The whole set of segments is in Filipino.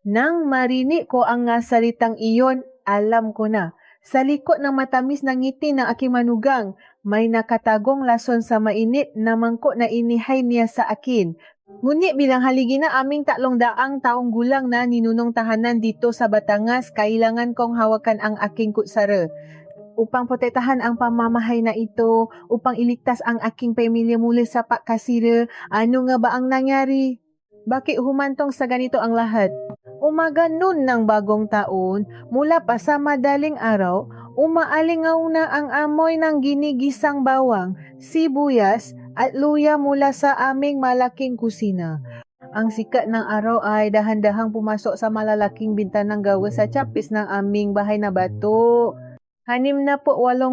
Nang marinig ko ang nga salitang iyon, alam ko na. Sa likod ng matamis na ngiti ng aking manugang, may nakatagong lason sa mainit na mangkok na inihay niya sa akin. Ngunit bilang haligi na aming 300 taong gulang na ninunong tahanan dito sa Batangas, kailangan kong hawakan ang aking kutsara. Upang protektahan ang pamamahay na ito, upang iligtas ang aking pamilya mula sa pagkasira, ano nga ba ang nangyari? Bakit humantong sa ganito ang lahat? Umaga noon ng bagong taon, mula pa sa madaling araw, umaalingaw na ang amoy ng ginigisang bawang, sibuyas at luya mula sa aming malaking kusina. Ang sikat ng araw ay dahan-dahang pumasok sa malalaking bintanang gawa sa chapis ng aming bahay na bato. 68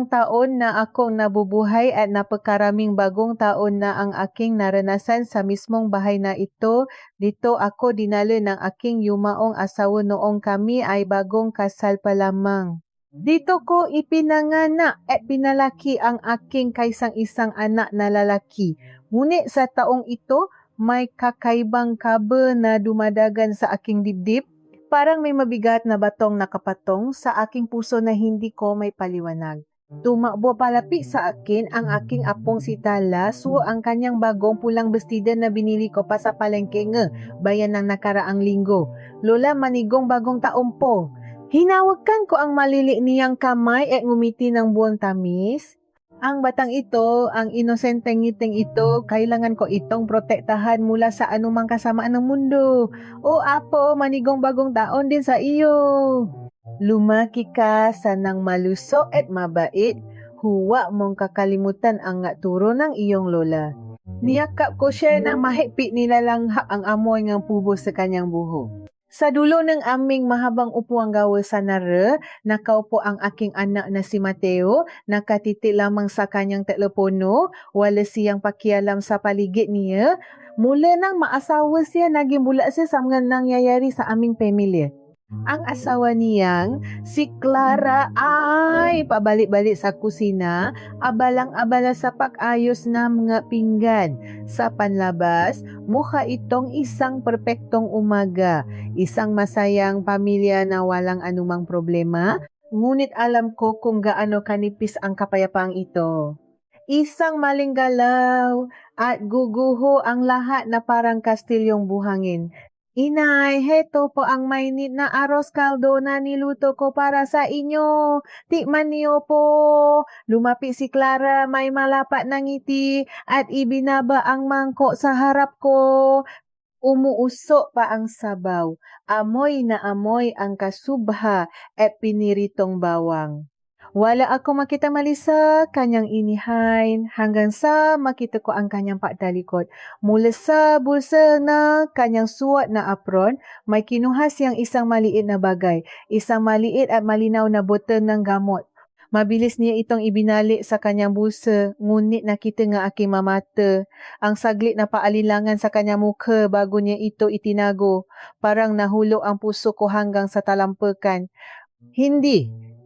taon na akong nabubuhay at napakaraming bagong taon na ang aking naranasan sa mismong bahay na ito. Dito ako dinala ng aking yumaong asawa noong kami ay bagong kasal pa lamang. Dito ko ipinanganak at pinalaki ang aking kaisang-isang anak na lalaki. Ngunit sa taong ito, may kakaibang kaba na dumadagan sa aking dibdib. Parang may mabigat na batong nakapatong sa aking puso na hindi ko may paliwanag. Tumakbo palapit sa akin ang aking apong si Tala, ang kanyang bagong pulang bestida na binili ko pa sa palengke bayan ng nakaraang linggo. Lola, manigong bagong taon po. Hinawakan ko ang malili niyang kamay at ngumiti ng buong tamis. Ang batang ito, ang inosenteng ngiting ito, kailangan ko itong protektahan mula sa anumang kasamaan ng mundo. O apo, manigong bagong taon din sa iyo. Lumaki ka sa nang malusog at mabait. Huwa mong kakalimutan ang nga turo ng iyong lola. Niyakap ko siya na mahigpit nilalanghap ang amoy ng pubo sa kanyang buhok. Sa dulo ng aming mahabang upuang gawa sa nara, nakaupo ang aking anak na si Mateo, nakatiti lamang sa kanyang telepono, wala siyang pakialam sa paligid niya. Mula nang maasawa siya, naging bula siya sa mga nangyayari sa aming pamilya. Ang asawa niyang, si Clara, ay pabalik-balik sa kusina, abalang-abala sa pag-ayos ng mga pinggan. Sa panlabas, mukha itong isang perpektong umaga, isang masayang pamilya na walang anumang problema, ngunit alam ko kung gaano kanipis ang kapayapaang ito. Isang maling galaw at guguho ang lahat na parang kastilyong buhangin. Inay, heto po ang mainit na arroz caldo na niluto ko para sa inyo. Tikman niyo po. Lumapit si Clara, may malapat na ngiti at ibinaba ang mangkok sa harap ko. Umuusok pa ang sabaw. Amoy na amoy ang kasubha at piniritong bawang. Wala ako makita malisa kanyang inihain hanggang sa makita ko ang kanyang pagtalikod. Mula sa bulsa na kanyang suot na apron, may kinuha siyang isang maliit na bagay, isang maliit at malinaw na botel ng gamot. Mabilis niya itong ibinalik sa kanyang bulsa, ngunit nakita nga aking mamata. Ang saglit na paalilangan sa kanyang mukha bago niya ito itinago. Parang nahulog ang puso ko hanggang sa talampakan.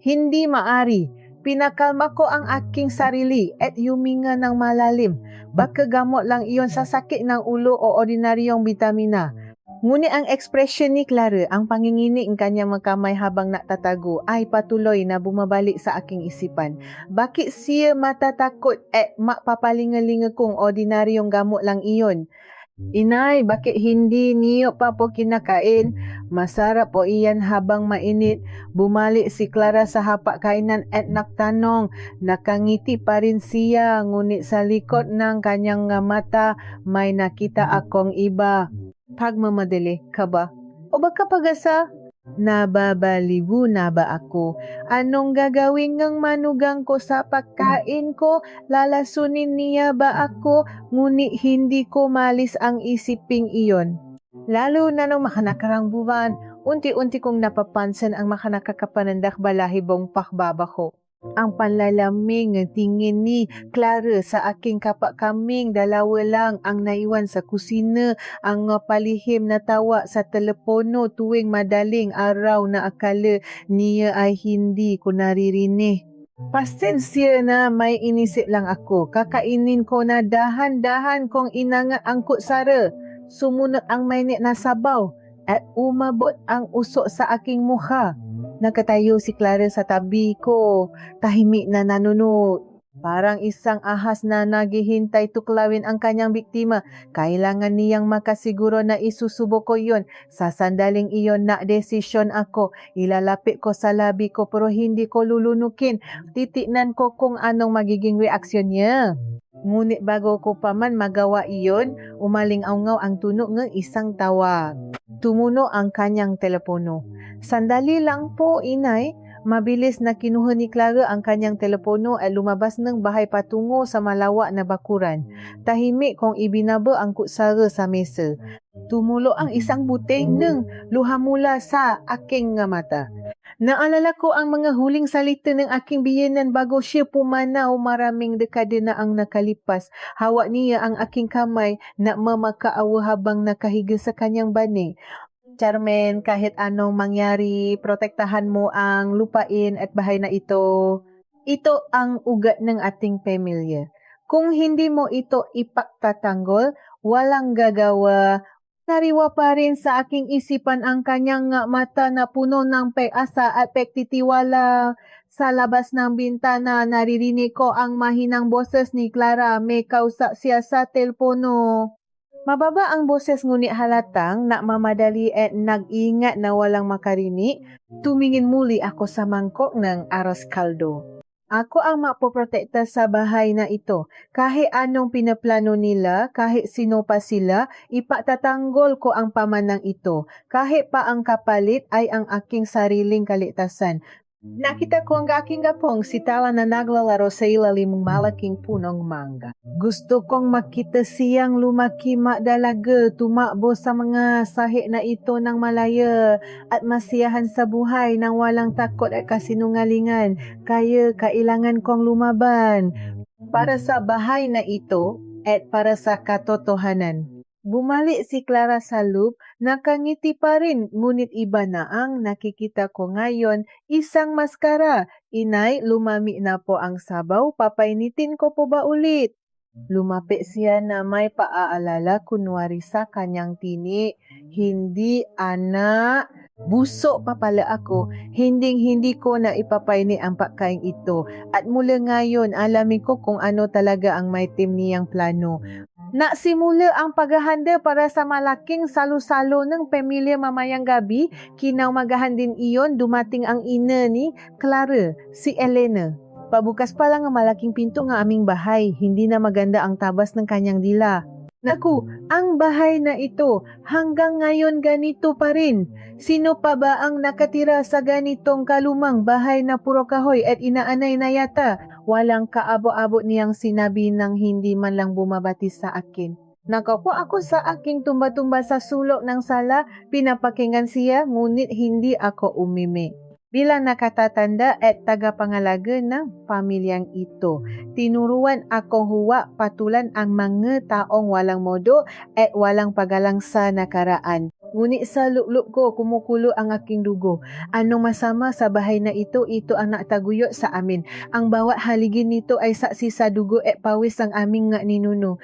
Hindi maari. Pinakalma ko ang aking sarili at huminga ng malalim. Baka gamot lang iyon sa sakit ng ulo o ordinaryong bitamina. Ngunit ang ekspresyon ni Clara, ang panginginig ng kanyang magkamay habang natatago ay patuloy na bumabalik sa aking isipan. Bakit siya matatakot at mapapalingalinga kung ordinaryong gamot lang iyon? Inay, bakit hindi niyo pa po kinakain? Masarap po iyan habang mainit. Bumalik si Clara sa hapag-kainan at nagtanong. Nakangiti pa rin siya, ngunit sa likod ng kanyang mata may nakita akong iba. Pagmamadali ka ba? O baka pag-asa? Nababaliw na ba ako? Anong gagawin ng manugang ko sa pagkain ko? Lalasunin niya ba ako? Ngunit hindi ko malis ang isiping iyon. Lalo na nung makanakarang buwan, unti-unti kong napapansin ang makanakakapanandak balahibong pakbaba ko. Ang panlalamig ng tingin ni Clara sa aking kaming dalawa lang ang naiwan sa kusina, ang palihim na tawa sa telepono tuwing madaling araw na akala niya ay hindi ko naririnig. Pasensya na, may inisip lang ako. Kakainin ko na dahan-dahan kong inanga ang kutsara. Sumunod ang mainit na sabaw. at umabot ang usok sa aking mukha. Nakatayo si Clara sa tabi ko, tahimik na nanunod. Parang isang ahas na naghihintay tuklawin ang kanyang biktima. Kailangan niyang makasiguro na isusubo ko yon. Sa sandaling iyon na desisyon ako. Ilalapit ko sa labi ko pero hindi ko lulunukin. Titignan ko kung anong magiging reaksyon niya. Ngunit bago ko pa man magawa iyon, umaling-aungaw ang tunog ng isang tawag. Tumuno ang kanyang telepono. Sandali lang po, inay. Mabilis na kinuha ni Clara ang kanyang telepono at lumabas ng bahay patungo sa malawak na bakuran. Tahimik kong ibinaba ang kutsara sa mesa. Tumulo ang isang buting ng luha mula sa aking mata. Naalala ko ang mga huling salita ng aking biyenan bago siya pumanaw. Maraming dekada na ang nakalipas. Hawak niya ang aking kamay na mamakaawa habang nakahiga sa kanyang bani. Charmaine, kahit anong mangyari, protektahan mo ang lupain at bahay na ito. Ito ang ugat ng ating pamilya. Kung hindi mo ito ipagtatanggol, walang gagawa. Nariwa pa rin sa aking isipan ang kanyang mata na puno ng pag-asa at pagtitiwala. Sa labas ng bintana, naririnig ko ang mahinang boses ni Clara. May kausap siya sa telepono. Mababa ang boses ngunit halatang nagmamadali at nag-ingat na walang makarinig. Tumingin muli ako sa mangkok ng aros kaldo. Ako ang mapoprotekta sa bahay na ito. Kahit anong pinaplano nila, kahit sino pa sila, ipatatanggol ko ang pamanang ito. Kahit pa ang kapalit ay ang aking sariling kaligtasan. Nakita ko ang aking gapong si Tala na naglalaro sa ilalim ng malaking punong mangga. Gusto kong makita siyang lumaki magdalaga, tumakbo sa mga sahi na ito ng malaya at masiyahan sa buhay nang walang takot at kasinungalingan. Kaya kailangan kong lumaban para sa bahay na ito at para sa katotohanan. Bumalik si Clara sa loop, nakangiti pa rin, ngunit iba na ang nakikita ko ngayon, isang maskara. Inay, lumami na po ang sabaw, papainitin ko po ba ulit? Lumapit siya na may paaalala kunwari sa kanyang tini. Hindi, anak. Buso pa pala ako. Hindi ko na ipapaini ang pagkain ito. At mula ngayon, alamin ko kung ano talaga ang may team niyang plano. Nasimula ang paghahanda para sa malaking salo-salo ng pamilya mamayang gabi. Kinaumagahan din iyon, dumating ang ina ni Clara, si Elena. Pabukas pa lang ang malaking pinto ng aming bahay. Hindi na maganda ang tabas ng kanyang dila. Naku, ang bahay na ito hanggang ngayon ganito pa rin. Sino pa ba ang nakatira sa ganitong kalumang bahay na puro kahoy at inaanay na yata? Walang kaabo-abo niyang sinabi nang hindi man lang bumabati sa akin. Nakaupo ako sa aking tumba-tumba sa sulok ng sala, pinapakinggan siya ngunit hindi ako umimi. Bilang nakatatanda at tagapangalaga ng pamilyang ito, tinuruan akong huwag patulan ang mga taong walang modo at walang pagalang sa nakaraan. Ngunit sa loob ko kumukulo ang aking dugo. Anong masama sa bahay na ito ang nataguyod sa amin. Ang bawat haligi nito ay saksi sa dugo at pawis ang aming ninuno.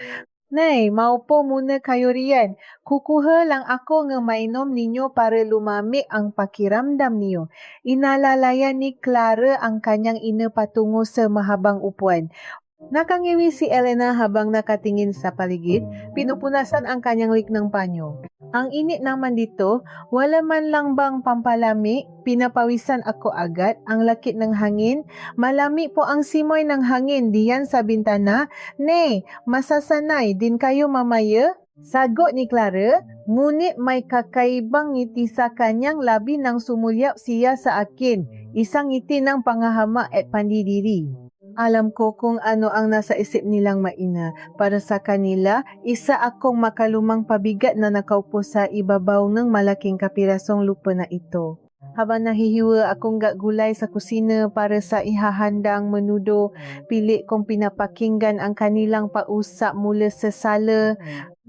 Nay, maupo muna kayo riyan. Kukuha lang ako ng mainom ninyo para lumami ang pakiramdam niyo. Inalalayan ni Clara ang kanyang ina patungo sa mahabang upuan. Nakangiwi si Elena habang nakatingin sa paligid, pinupunasan ang kanyang liknang panyo. Ang init naman dito, wala man lang bang pampalami, pinapawisan ako agad, ang lakit ng hangin, malami po ang simoy ng hangin diyan sa bintana. Ne, masasanay din kayo mamaya? Sagot ni Clara, ngunit may kakaibang ngiti sa kanyang labi nang sumulyap siya sa akin, isang ngiti ng pangahama at pandidiri. Alam ko kung ano ang nasa isip nilang maina. Para sa kanila, isa akong makalumang pabigat na nakaupo sa ibabaw ng malaking kapirasong lupa na ito. Habang nahihiwa akong gagulay sa kusina para sa ihahandang menudo, pilit kong pinapakinggan ang kanilang pausap mula sa sala.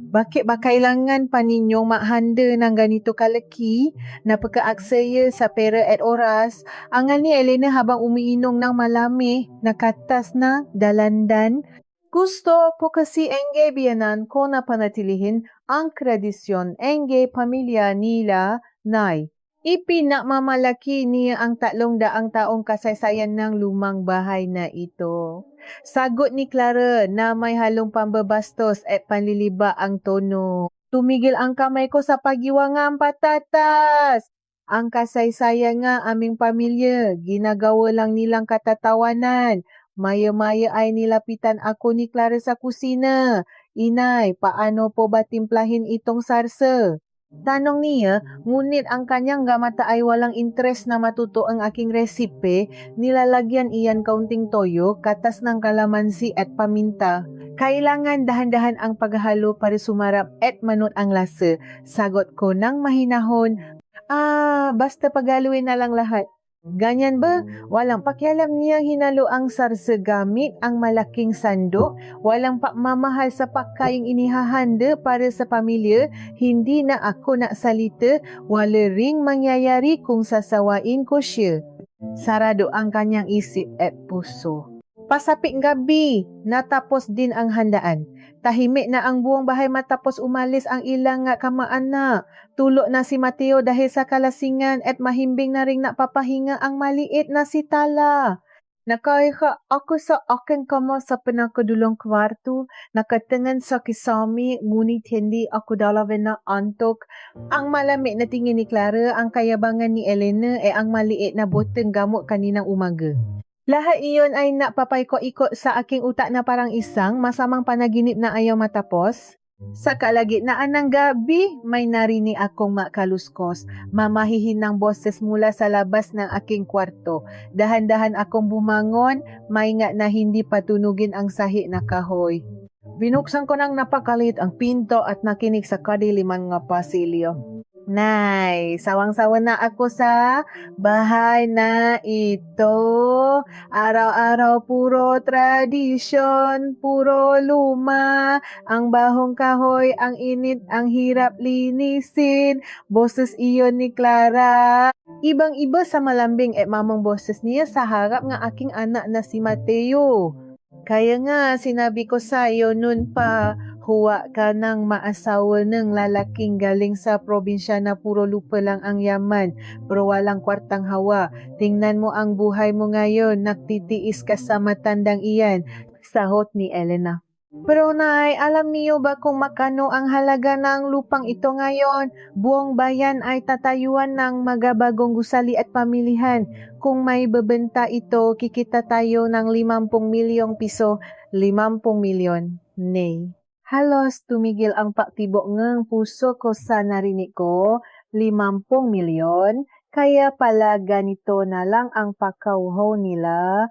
Bakit ba kailangan pa ninyong mahanda ng ganito kalaki? Napakaaksaya sa pera at oras. Angal ni Elena habang umiinom ng malami, nakatas na dalandan. Gusto po kasi ang gabianan ko na panatilihin ang tradisyon engge pamilya nila, Nay. Ipinakmamalaki niya ang 300 taong kasaysayan ng lumang bahay na ito. Sagot ni Clara na may halong pambabastos at panliliba ang tono. Tumigil ang kamay ko sa pagiwangang patatas. Ang kasaysayan nga aming pamilya, ginagawa lang nilang katatawanan. Maya-maya ay nilapitan ako ni Clara sa kusina. Inay, paano po ba timplahin itong sarsa? Tanong niya, ngunit ang kanyang gamata ay walang interes na matuto ang aking resipe, nilalagyan iyan kaunting toyo, katas ng kalamansi at paminta. Kailangan dahan-dahan ang paghalo para sumarap at manot ang lasa. Sagot ko ng mahinahon, basta paghaluin na lang lahat. Ganyan ba? Walang pakialam niya hinalo ang sarsa gamit ang malaking sandok. Walang pagmamahal sa pagkaing inihahanda para sa pamilya. Hindi na ako naksalita. Wala ring mangyayari kung sasawain ko siya. Sarado ang kanyang isip at puso. Pasapit gabi, natapos din ang handaan. Tahimik na ang buong bahay matapos umalis ang ilang nga kamaanak. Tulog na si Mateo dahil sa kalasingan at mahimbing na ring napapahinga ang maliit na si Tala. Nakaiha ako sa aking kama sa pinakadulong kwarto, nakatingin sa kisami, ngunit hindi ako dalawin na antok. Ang malamig na tingin ni Clara, ang kayabangan ni Elena ay ang maliit na boteng gamot kaninang umaga. Lahat iyon ay napapaiko-iko sa aking utak na parang isang masamang panaginip na ayaw matapos. Sa kalagitnaan ng gabi, may narinig akong makaluskos. Mamahihin ng boses mula sa labas ng aking kwarto. Dahan-dahan akong bumangon, maingat na hindi patunugin ang sahi na kahoy. Binuksan ko ng napakalit ang pinto at nakinig sa kadiliman nga pasilyo. Nay, sawang-sawa na ako sa bahay na ito. Araw-araw puro tradisyon, puro luma. Ang bahong kahoy, ang init, ang hirap linisin. Boses iyon ni Clara. Ibang-iba sa malambing at mamang boses niya sa harap ng aking anak na si Mateo. Kaya nga, sinabi ko sa iyo nun pa, huwa ka ng maasawa ng lalaking galing sa probinsya na puro lupa lang ang yaman, pero walang kwartang hawa. Tingnan mo ang buhay mo ngayon, nagtitiis ka sa matandang iyan, sahot ni Elena. Pero Nay, alam niyo ba kung makano ang halaga ng lupang ito ngayon? Buong bayan ay tatayuan ng magabagong gusali at pamilihan. Kung may bebenta ito, kikita tayo ng 50 milyong piso. 50 milyon, Nay. Halos tumigil ang paktibok ng puso ko sa narinig ko. 50 milyon? Kaya pala ganito na lang ang pakauhaw nila.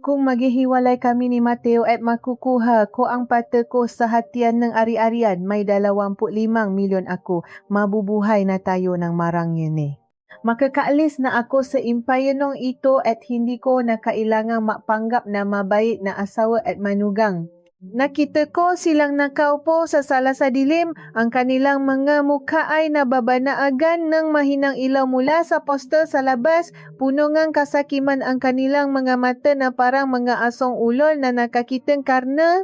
Kung maghihiwalay kami ni Mateo at makukuha ko ang pata ko sa hatian ng ari-arian, may 25 milyon ako. Mabubuhay na tayo ng marang yun eh. Makakaalis na ako sa impayonong ito at hindi ko na kailangang mapanggap na mabait na asawa at manugang. Nakita ko silang nakaupo sa sala sa dilim. Ang kanilang mga mukha ay nababanaagan ng mahinang ilaw mula sa poster sa labas. Puno ngang kasakiman ang kanilang mga mata na parang mga asong ulol na nakakitang karne.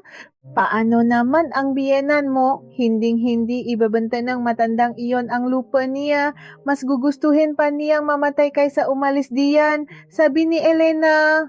Paano naman ang biyenan mo? Hinding-hindi ibebenta ng matandang iyon ang lupa niya. Mas gugustuhin pa niyang mamatay kaysa umalis diyan, sabi ni Elena.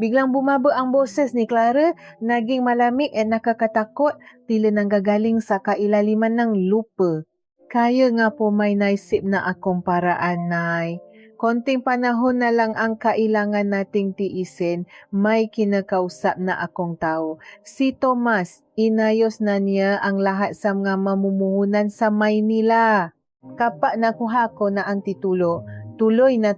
Biglang bumaba ang boses ni Clara, naging malamig at nakakatakot, tila nang gagaling sa kailaliman ng lupa. Kaya nga po may naisip na akong paraan, Nay. Konting panahon na lang ang kailangan nating tiisin, may kinakausap na akong tao. Si Tomas, inayos na niya ang lahat sa mga mamumuhunan sa Maynila. Kapag nakuha ko na ang titulo, tuloy na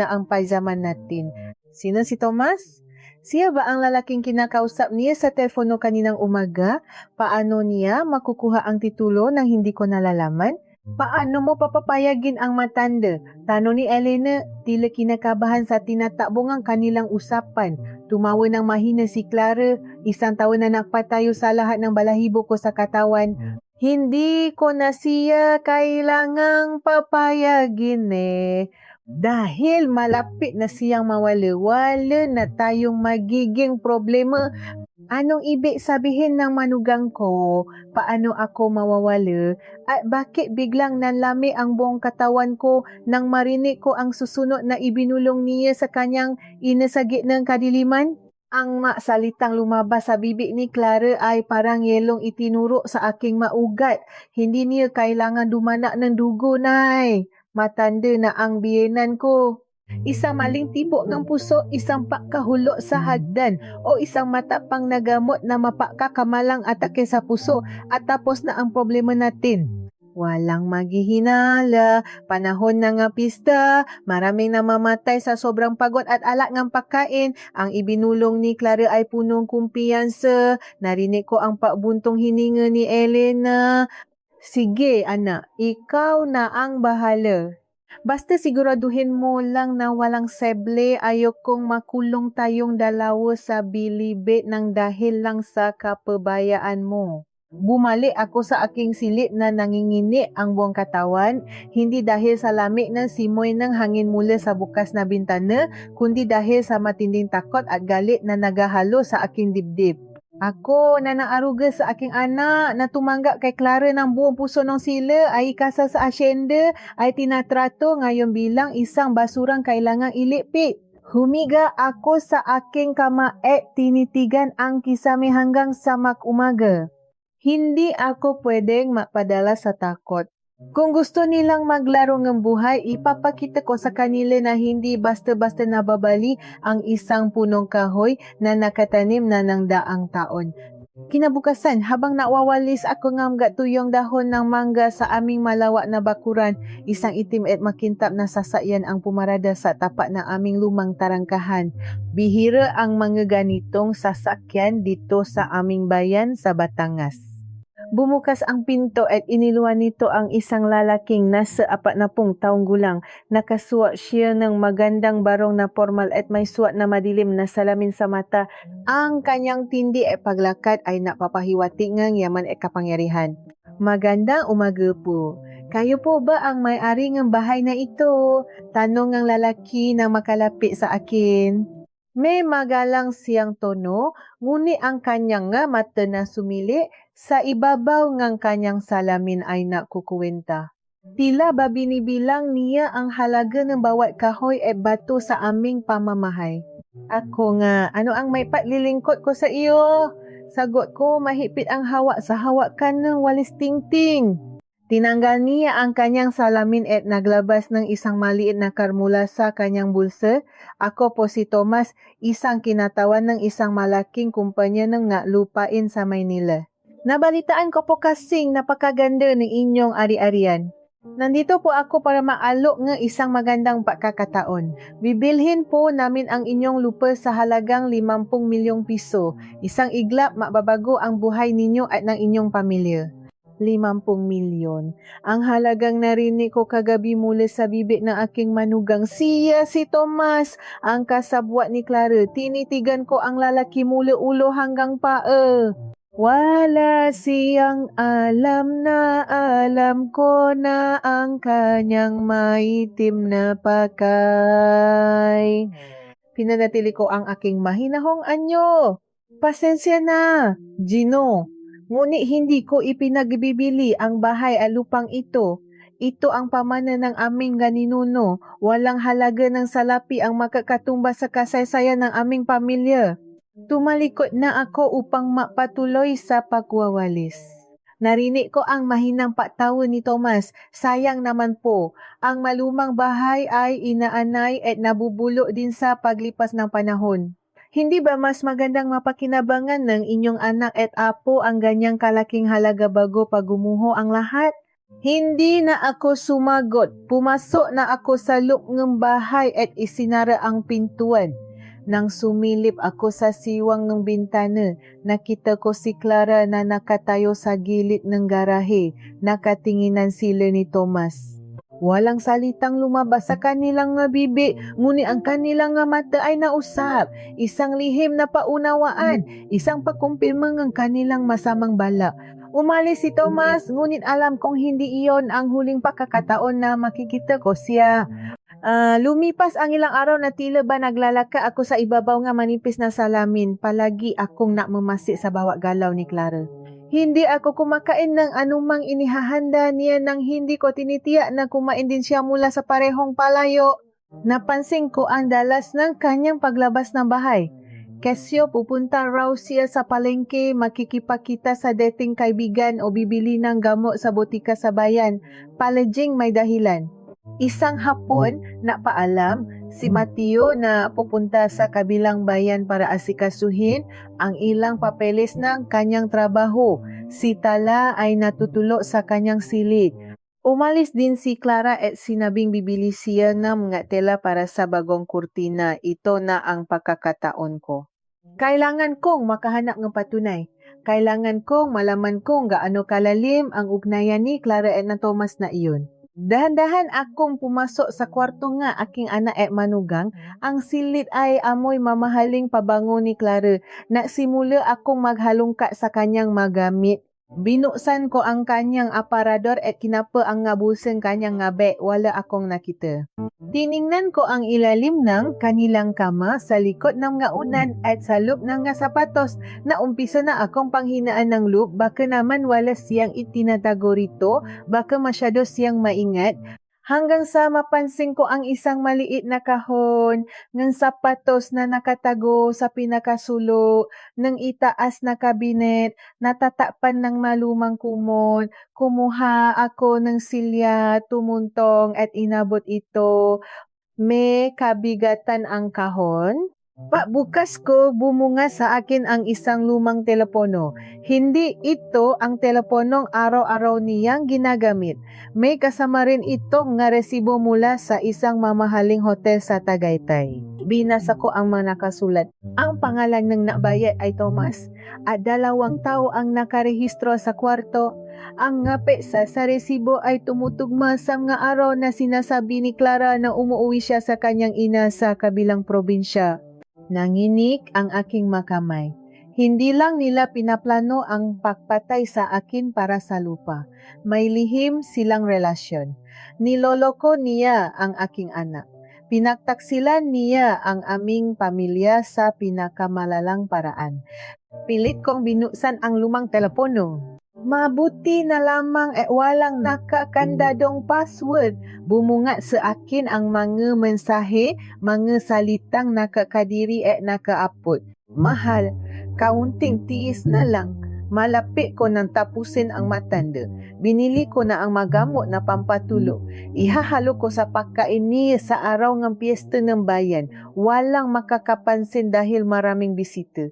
ang paysaman natin. Sino si Tomas? Siya ba ang lalaking kinakausap niya sa telepono kaninang umaga? Paano niya makukuha ang titulo nang hindi ko nalalaman? Paano mo papapayagin ang matanda? Tanong ni Elena, tila kinakabahan sa tinatakbong ang kanilang usapan. Tumawa ng mahina si Clara, 1 taon na nakpatayo sa lahat ng balahibo ko sa katawan. Hindi ko na siya kailangang papayagin eh. Dahil malapit na siyang mawala-wala na tayong magiging problema. Anong ibig sabihin ng manugang ko? Paano ako mawawala? At bakit biglang nanlami ang buong katawan ko nang marinig ko ang susunod na ibinulong niya sa kanyang ina sa gitnang kadiliman? Ang salitang lumabas sa bibig ni Clara ay parang yelong itinuro sa aking maugat. Hindi niya kailangan dumana ng dugo, Nay. Matanda na ang biyenan ko. Isang maling tibok ng puso, isang pagkahulo sa hagdan, o isang matapang na gamot na mapakakamalang atake sa puso at tapos na ang problema natin. Walang maghihinala, panahon na nga pista, maraming namamatay sa sobrang pagod at alak ng pagkain. Ang ibinulong ni Clara ay punong kumpiyansa. Narinig ko ang pabuntong hininga ni Elena. Sige, anak, ikaw na ang bahala. Basta siguraduhin mo lang na walang seble, ayokong makulong tayong dalawa sa bilibid ng dahil lang sa kapabayaan mo. Bumalik ako sa aking silid na nangingini ang buong katawan, hindi dahil sa lamig ng simoy ng hangin mula sa bukas na bintana, kundi dahil sa matinding takot at galit na nagahalo sa aking dibdib. Ako na naaruga sa aking anak na tumanggap kay Clara ng buong puso ng sila ay ikasal sa asyenda ay tinatrato ngayon bilang isang basurang kailangang ilipit. Humiga ako sa aking kama at tinitigan ang kisame hanggang sa mag-umaga. Hindi ako pwedeng mapadala sa takot. Kung gusto nilang maglaro ng buhay, ipapakita ko sa kanila na hindi basta-basta nababali ang isang punong kahoy na nakatanim na ng daang taon. Kinabukasan, habang nawawalis ako ng gatuyong dahon ng mangga sa aming malawak na bakuran, isang itim at makintab na sasakyan ang pumarada sa tapat ng aming lumang tarangkahan. Bihira ang mga ganitong sasakyan dito sa aming bayan sa Batangas. Bumukas ang pinto at iniluwan nito ang isang lalaking nasa 40 taong gulang. Nakasuot siya ng magandang barong na formal at may suot na madilim na salamin sa mata. Ang kanyang tindi at paglakad ay napapahiwatig ng yaman at kapangyarihan. Magandang umaga po. Kayo po ba ang may-ari ng bahay na ito? Tanong ng lalaki na makalapit sa akin. May magalang siyang tono, ngunit ang kanyang nga mata na sumili sa ibabaw ng kanyang salamin ay nakukuwenta. Tila ba binibilang niya ang halaga ng bawat kahoy at bato sa aming pamamahay. Ako nga, ano ang may paglilingkod ko sa iyo? Sagot ko, mahigpit ang hawak sa hawakan ng walis tingting. Tinanggal niya ang kanyang salamin at naglabas ng isang maliit na karmula sa kanyang bulsa. Ako po si Thomas, isang kinatawan ng isang malaking kumpanya ng lupain sa Maynila. Nabalitaan ko po kasing napakaganda ng inyong ari-arian. Nandito po ako para maalok ng isang magandang pagkakataon. Bibilhin po namin ang inyong lupa sa halagang 50 milyong piso. Isang iglap, mababago ang buhay ninyo at ng inyong pamilya. 50 milyon. Ang halagang narinig ko kagabi mula sa bibig ng aking manugang. Siya si Tomas, ang kasabwat ni Clara. Tinitigan ko ang lalaki mula ulo hanggang paa. Wala siyang alam na alam ko na ang kanyang maitim na pakay. Pinanatili ko ang aking mahinahong anyo. Pasensya na, Gino. Ngunit hindi ko ipinagbibili ang bahay at lupang ito. Ito ang pamana ng aming ganinuno. Walang halaga ng salapi ang makakatumba sa kasaysayan ng aming pamilya. Tumalikod na ako upang mapatuloy sa pagwawalis. Narinig ko ang mahinang pagtawa ni Thomas. Sayang naman po, ang malumang bahay ay inaanay at nabubulok din sa paglipas ng panahon. Hindi ba mas magandang mapakinabangan ng inyong anak at apo ang ganyang kalaking halaga bago pagumuho ang lahat? Hindi na ako sumagot. Pumasok na ako sa loob ng bahay at isinara ang pintuan. Nang sumilip ako sa siwang ng bintana, nakita ko si Clara na nakatayo sa gilid ng garahe. Nakatinginan sila ni Thomas. Walang salitang lumabas sa kanilang bibig, ngunit ang kanilang mata ay nausap. Isang lihim na paunawaan, isang pagkumpirma ng kanilang masamang balak. Umalis si Thomas, ngunit alam kong hindi iyon ang huling pagkakataon na makikita ko siya. Lumipas ang ilang araw na tila ba naglalaka ako sa ibabaw nga manipis na salamin. Palagi akong nakmamasi sa bawat galaw ni Clara. Hindi ako kumakain ng anumang inihahanda niya nang hindi ko tinitiyak na kumain din siya mula sa parehong palayo. Napansin ko ang dalas ng kanyang paglabas ng bahay. Kesyo, pupunta raw siya sa palengke, makikipakita sa dating kaibigan o bibili ng gamot sa botika sa bayan. Palaging may dahilan. Isang hapon, napaalam si Mateo na pupunta sa kabilang bayan para asikasuhin ang ilang papeles ng kanyang trabaho. Si Tala ay natutulo sa kanyang silid. Umalis din si Clara at sinabing bibili siya ng mga tela para sa bagong kurtina. Ito na ang pagkakataon ko. Kailangan kong makahanap ng patunay. Kailangan kong malaman kung gaano kalalim ang ugnayan ni Clara at na Thomas na iyon. Dahan-dahan akong pumasok sa kwarto nga aking anak at manugang. Ang silid ay amoy mamahaling pabango ni Clara. Nagsimula akong maghalungkat sa kanyang magamit. Binuksan ko ang kanyang aparador at kinapa ang ngabusen kanyang ngabe. Wala akong nakita. Tiningnan ko ang ilalim ng kanilang kama sa likod ng nga unan at sa loob ng nga sapatos na umpisa na akong panghinaan ng loob. Baka naman wala siyang itinatago rito, baka masyado siyang maingat. Hanggang sa mapansin ko ang isang maliit na kahon ng sapatos na nakatago sa pinakasulo ng itaas na kabinet, natatakpan ng malumang kumon. Kumuha ako ng silya, tumuntong at inabot ito. May kabigatan ang kahon. Pagbukas ko, bumunga sa akin ang isang lumang telepono. Hindi ito ang teleponong araw-araw niyang ginagamit. May kasama rin ito nga resibo mula sa isang mamahaling hotel sa Tagaytay. Binasa ko ang mga nakasulat. Ang pangalan ng nabayad ay Thomas at 2 tao ang nakarehistro sa kwarto. Ang ngape sa resibo ay tumutugma sa mga araw na sinasabi ni Clara na umuwi siya sa kanyang ina sa kabilang probinsya. Nanginig ang aking makamay. Hindi lang nila pinaplano ang pagpatay sa akin para sa lupa. May lihim silang relasyon. Niloloko niya ang aking anak. Pinagtaksilan niya ang aming pamilya sa pinakamalalang paraan. Pilit kong binuksan ang lumang telepono. Mabuti na lamang walang nakakandadong password. Bumunga sa akin ang mga mensahe, mga salitang nakakadiri at nakaapot. Mahal, kaunting tiis na lang. Malapit ko nang tapusin ang matanda. Binili ko na ang magamot na pampatulog. Ihahalo ko sa pagkain niya sa araw ng piyesta ng bayan. Walang makakapansin dahil maraming bisita.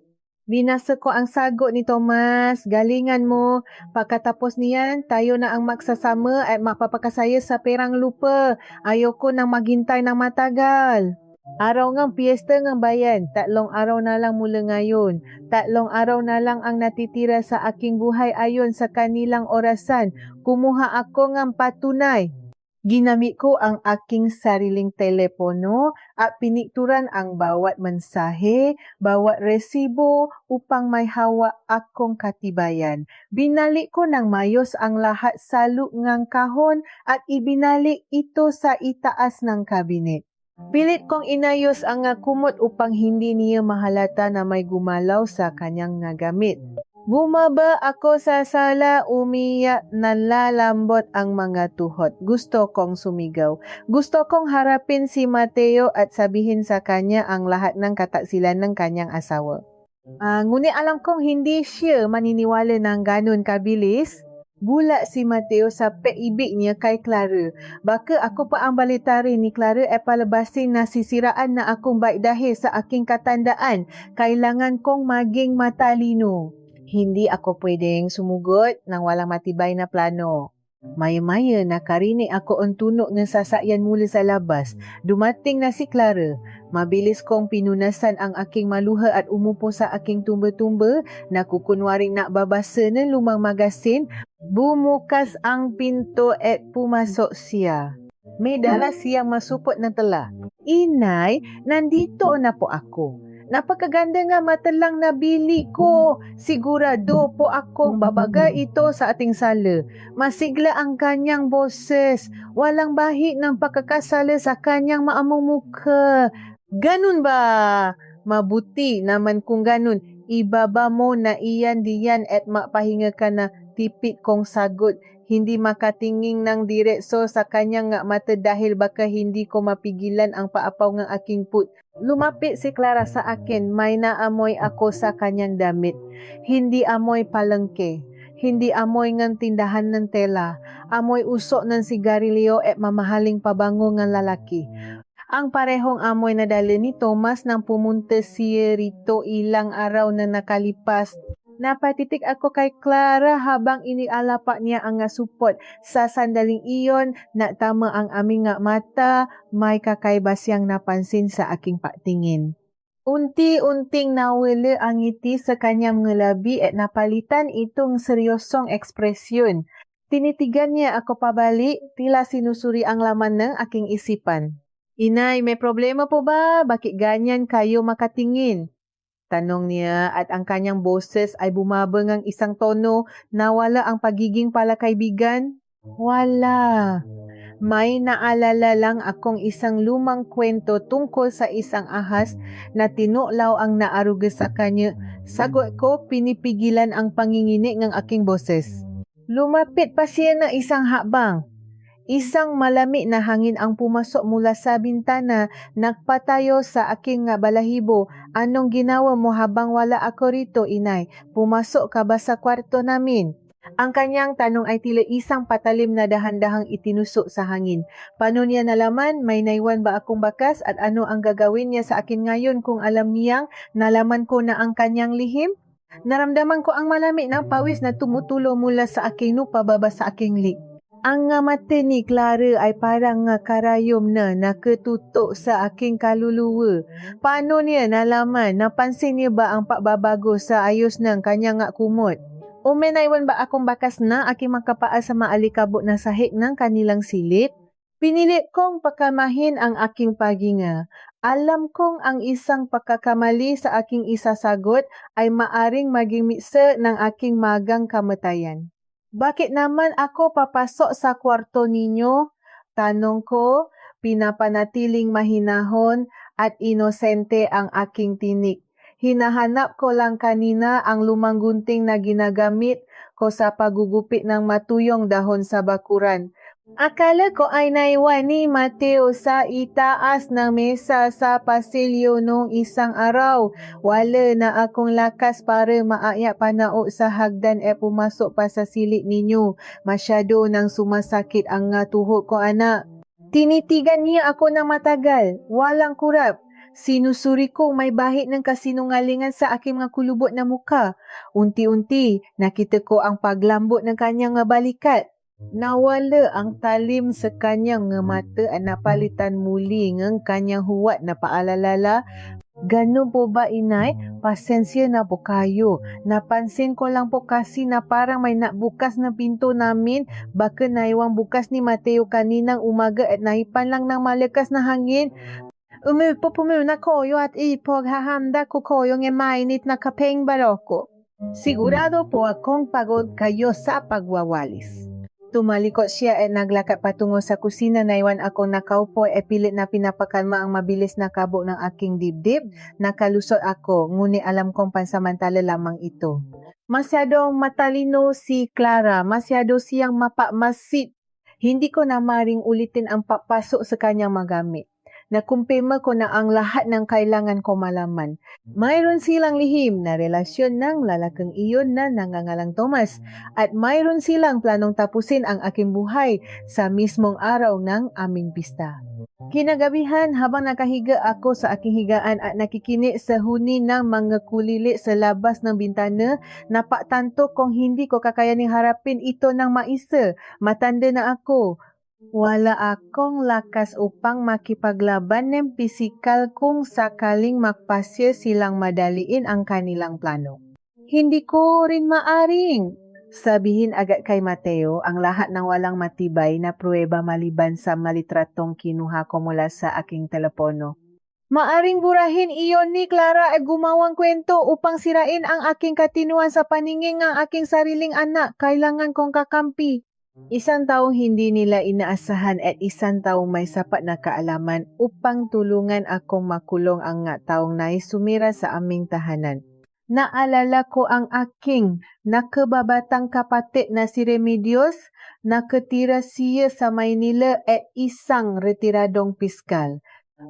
Binasa ko ang sagot ni Thomas. Galingan mo. Pagkatapos niyan, tayo na ang magsasama at mapapakasaya sa perang lupa. Ayoko nang maghintay ng matagal. Araw ng piyesta ng bayan. 3 araw na lang mula ngayon. 3 araw na lang ang natitira sa aking buhay ayon sa kanilang orasan. Kumuha ako ng patunay. Ginamit ko ang aking sariling telepono at pinikturan ang bawat mensahe, bawat resibo upang may hawak akong katibayan. Binalik ko ng mayos ang lahat sa loob ng kahon at ibinalik ito sa itaas ng kabinet. Pilit kong inayos ang kumot upang hindi niya mahalata na may gumalaw sa kanyang gamit. Bumaba ako sa sala, umiyak, nalalambot ang mga tuhod. Gusto kong sumigaw. Gusto kong harapin si Mateo at sabihin sa kanya ang lahat ng kataksilan ng kanyang asawa. Ngunit alam kong hindi siya maniniwala ng ganun kabilis. Bula si Mateo sa paibig niya kay Clara. Baka ako pa ang balitari ni Clara ay palabasin na sisiraan na akong baik dahil sa aking katandaan. Kailangan kong maging matalino. Hindi ako pwedeng sumugot ng walang matibay na plano. Maya-maya nakarinig ako ang tunog ng sasakyan mula sa labas. Dumating na si Clara. Mabilis kong pinunasan ang aking maluha at umupo sa aking tumba-tumba. Nakukunwaring nakbabasa ng lumang magasin. Bumukas ang pinto at pumasok siya. May dala siyang masupot na tela. Inay, nandito na po ako. Napakaganda nga matelang nabili ko. Sigurado po akong babagay ito sa ating sala. Masigla ang kanyang boses. Walang bahi ng pagkakasala sa kanyang maamong muka. Ganun ba? Mabuti naman kung ganun. Ibaba mo na iyan diyan at mapahinga ka na tipit kong sagot. Hindi makatingin ng diretso sa kanyang nga mata dahil baka hindi ko mapigilan ang paapaw ng aking put. Lumapit si Clara sa akin, may naamoy ako sa kanyang damit. Hindi amoy palengke, hindi amoy ng tindahan ng tela, amoy usok ng sigarilyo at mamahaling pabango ng lalaki. Ang parehong amoy na dala ni Thomas nang pumunta siya rito ilang araw na nakalipas. Napatitik ako kay Clara habang inialapak niya ang supot. Sa sandaling iyon, natama ang aming nga mata, may kakaiba siyang napansin sa aking patingin. Unti-unting nawala ang ngiti sa kanyang ngelabi at napalitan itong seryosong ekspresyon. Tinitigan niya ako pabalik, tila sinusuri ang laman ng aking isipan. Inay, may problema po ba? Bakit ganyan kayo makatingin? Tanong niya at ang kanyang boses ay bumabang ang isang tono na wala ang pagiging palakaibigan. Wala. May naalala lang akong isang lumang kwento tungkol sa isang ahas na tinulaw ang naaruga sa kanya. Sagot ko, pinipigilan ang pangingini ng aking boses. Lumapit pa siya na isang hakbang. Isang malami na hangin ang pumasok mula sa bintana, nagpatayo sa aking balahibo. Anong ginawa mo habang wala ako rito, inay? Pumasok ka ba sa kwarto namin? Ang kanyang tanong ay tila isang patalim na dahan-dahang itinusok sa hangin. Paano niya nalaman? May naiwan ba akong bakas at ano ang gagawin niya sa akin ngayon kung alam niyang nalaman ko na ang kanyang lihim? Naramdaman ko ang malami ng pawis na tumutulo mula sa aking pababa sa aking lik. Ang mata ni Clara ay parang karayom na nakatutok sa aking kaluluwa. Paano niya nalaman? Napansin niya ba ang pagbabago sa ayos ng kanyang kumot? O may naiwan ba akong bakas na aking makapaa sa maalikabok na sahig ng kanilang silid? Pinilit kong pakamahin ang aking paginga. Alam kong ang isang pagkakamali sa aking isasagot ay maaring maging mitsa ng aking magang kamatayan. Bakit naman ako papasok sa kwarto ninyo? Tanong ko, pinapanatiling mahinahon at inosente ang aking tinik. Hinahanap ko lang kanina ang lumang gunting na ginagamit ko sa pagugupit ng matuyong dahon sa bakuran. Akala ko ay naiwan ni Mateo sa itaas ng mesa sa pasilyo nung isang araw. Wala na akong lakas para maaya panao sa hagdan e pumasok pa sa silid ninyo. Masyado nang sumasakit ang tuhod ko, anak. Tinitigan niya ako ng matagal. Walang kurap. Sinusuri ko may bahid ng kasinungalingan sa aking mga kulubot na muka. Unti-unti, nakita ko ang paglambot ng kanyang balikat. Nawala ang talim sa kanyang mata at napalitan muli ng kanyang huwat na paalalala. Ganun po ba, inay? Pasensya na po kayo. Napansin ko lang po kasi na parang may nabukas na pinto namin. Baka naiwang bukas ni Mateo kaninang umaga at nahipan lang ng malakas na hangin. Umupo po muna kayo at ipaghahanda ko kayo ng mainit na kapeng baroko. Sigurado po akong pagod kayo sa pagwawalis. Tumalikot siya at naglakad patungo sa kusina. Naiwan akong nakaupo at pilit na pinapakalma ang mabilis na kabog ng aking dibdib. Nakalusot ako, ngunit alam kong pansamantala lamang ito. Masyadong matalino si Clara, masyado siyang mapamasid. Hindi ko na maring ulitin ang papasok sa kanyang magamit. Nakumpirma ko na ang lahat ng kailangan ko malaman. Mayroon silang lihim na relasyon ng lalaking iyon na nangangalang Thomas at mayroon silang planong tapusin ang aking buhay sa mismong araw ng aming pista. Kinagabihan habang nakahiga ako sa aking higaan at nakikinig sa huni ng mga kulilit sa labas ng bintana, napatanto kong hindi ko kakayaning harapin ito ng maisa. Matanda na ako. Wala akong lakas upang makipaglaban ng pisikal kung sakaling magpasya silang madaliin ang kanilang plano. Hindi ko rin maaring sabihin agad kay Mateo ang lahat ng walang matibay na pruweba maliban sa malitratong kinuha ko mula sa aking telepono. Maaring burahin iyon ni Clara ay gumawang kwento upang sirain ang aking katinuan sa paningin ng aking sariling anak. Kailangan kong kakampi. Isang taong hindi nila inaasahan at isang taong may sapat na kaalaman upang tulungan akong makulong ang nga taong nais sumira sa aming tahanan. Naalala ko ang aking nakababatang kapatid na si Remedios, nakatira siya sa Maynila at isang retiradong piskal.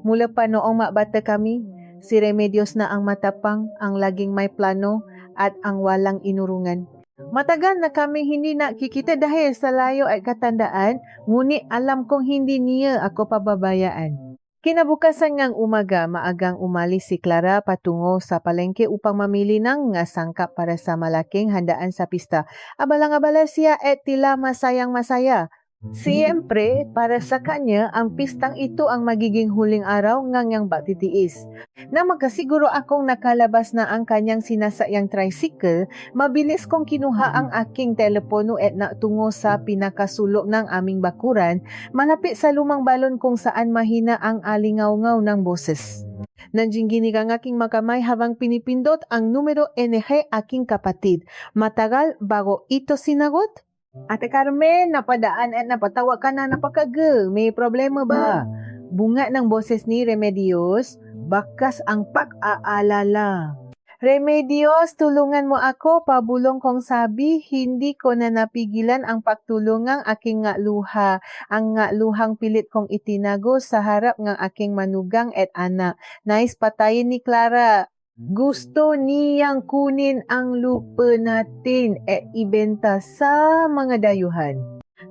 Mula pa noong mabata kami, si Remedios na ang matapang, ang laging may plano at ang walang inurungan. Matagal na kami hindi nakikita dahil sa layo at katandaan, ngunit alam kong hindi niya ako pababayaan. Kinabukasan ngang umaga, maagang umalis si Clara patungo sa palengke upang mamili ng nga sangkap para sa malaking handaan sa pista. Abalang-abala siya at tila masayang-masaya. Siyempre, para sa kanya, ang pistang ito ang magiging huling araw ngang batitiis. Na magkasiguro akong nakalabas na ang kanyang sinasayang tricycle, mabilis kong kinuha ang aking telepono at natungo sa pinakasulok ng aming bakuran, malapit sa lumang balon kung saan mahina ang alingaw-ngaw ng boses. Nanjingginig ang aking makamay habang pinipindot ang numero NG aking kapatid. Matagal bago ito sinagot. Ate Carmen, napadaan at napatawa ka na napakaga. May problema ba? Bunga ng boses ni Remedios, bakas ang pag-aalala. Remedios, tulungan mo ako, pabulong kong sabi, hindi ko na napigilan ang pagtulungang aking nga luha. Ang nga luhang pilit kong itinago sa harap ng aking manugang at anak. Nais patayin ni Clara. Gusto niyang kunin ang lupa natin at ibenta sa mga dayuhan.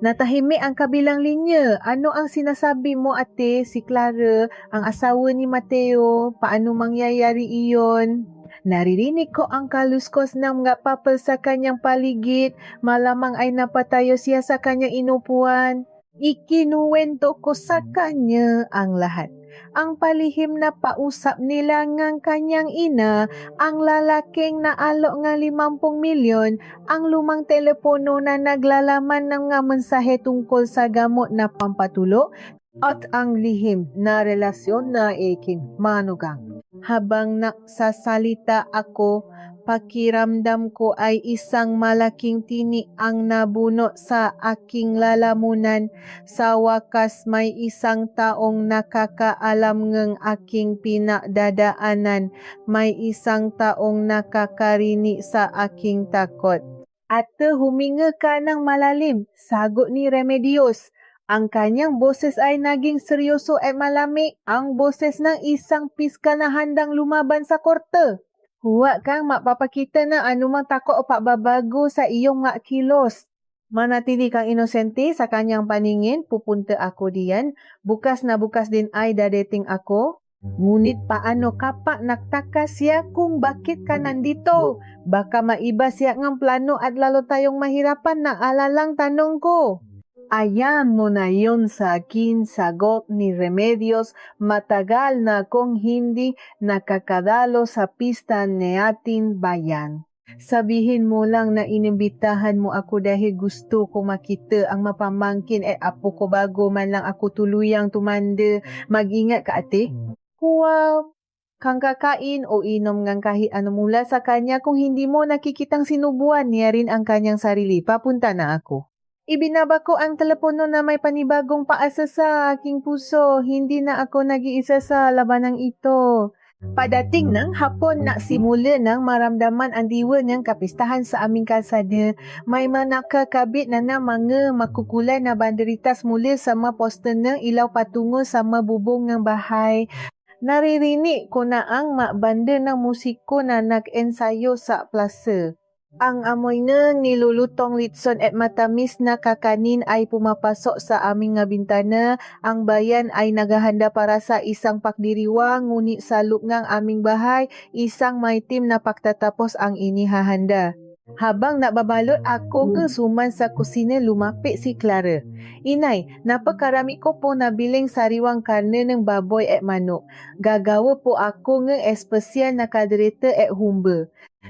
Natahimik ang kabilang linya. Ano ang sinasabi mo, ate? Si Clara, ang asawa ni Mateo. Paano mangyayari iyon? Naririnig ko ang kaluskos ng mga papel sa kanyang paligid. Malamang ay napatayo siya sa kanyang inupuan. Ikinuwento ko sa kanya ang lahat. Ang palihim na pausap nila ngang kanyang ina, ang lalaking naalok nga 50 milyon, ang lumang telepono na naglalaman ng nga mensahe tungkol sa gamot na pampatulo, at ang lihim na relasyon na aking manugang. Habang nagsasalita ako, pakiramdam ko ay isang malaking tinik ang nabunot sa aking lalamunan. Sa wakas may isang taong nakakaalam ng aking pinagdadaanan. May isang taong nakakarini sa aking takot. Ate, huminga ka ng malalim, sagot ni Remedios. Ang kanyang boses ay naging seryoso at malamig, ang boses ng isang piskal na handang lumaban sa korte. Huwag kang mapapakita na anumang takot o pagbabago sa iyong mga kilos. Manatili kang inosente sa kanyang paningin, pupunta ako diyan. Bukas na bukas din ay dadating ako. Ngunit paano kapag nagtaka siya kung bakit ka nandito? Baka maiba siya ng plano at lalo tayong mahirapan na alalang tanong ko. Ayan mo na yun sa akin, sagot ni Remedios. Matagal na akong hindi nakakadalo sa pista ni ating bayan. Sabihin mo lang na inimbitahan mo ako dahil gusto ko makita ang mapamangkin at apo ko bago man lang ako tuluyang tumanda. Mag-ingat ka, ate. Wow, kang kakain o inom ng kahit ano mula sa kanya kung hindi mo nakikitang sinubuan niya rin ang kanyang sarili. Papunta na ako. Ibinaba ko ang telepono na may panibagong paasa sa aking puso. Hindi na ako nag-iisa sa labanang ito. Padating ng hapon na simula nang maramdaman ang diwa ng kapistahan sa aming kalsada. May nakakabit na mga makukulay na banderitas mula sa mga poste ng ilaw patungo sa mabubong ng bahay. Naririnig ko na ang banda ng musiko na nag-ensayo sa plaza. Ang amoy ng nilulutong litson at matamis na kakanin ay pumapasok sa aming nga bintana. Ang bayan ay naghahanda para sa isang pagdiriwang, ngunit sa loob ng aming bahay, isang maitim na pagtatapos ang inihahanda. Habang nababalot ako ng suman sa kusina, lumapit si Clara. Inay, napakarami ko po nabiling sariwang karne ng baboy at manok. Gagawa po ako ng espesyal na kaldereta at humba.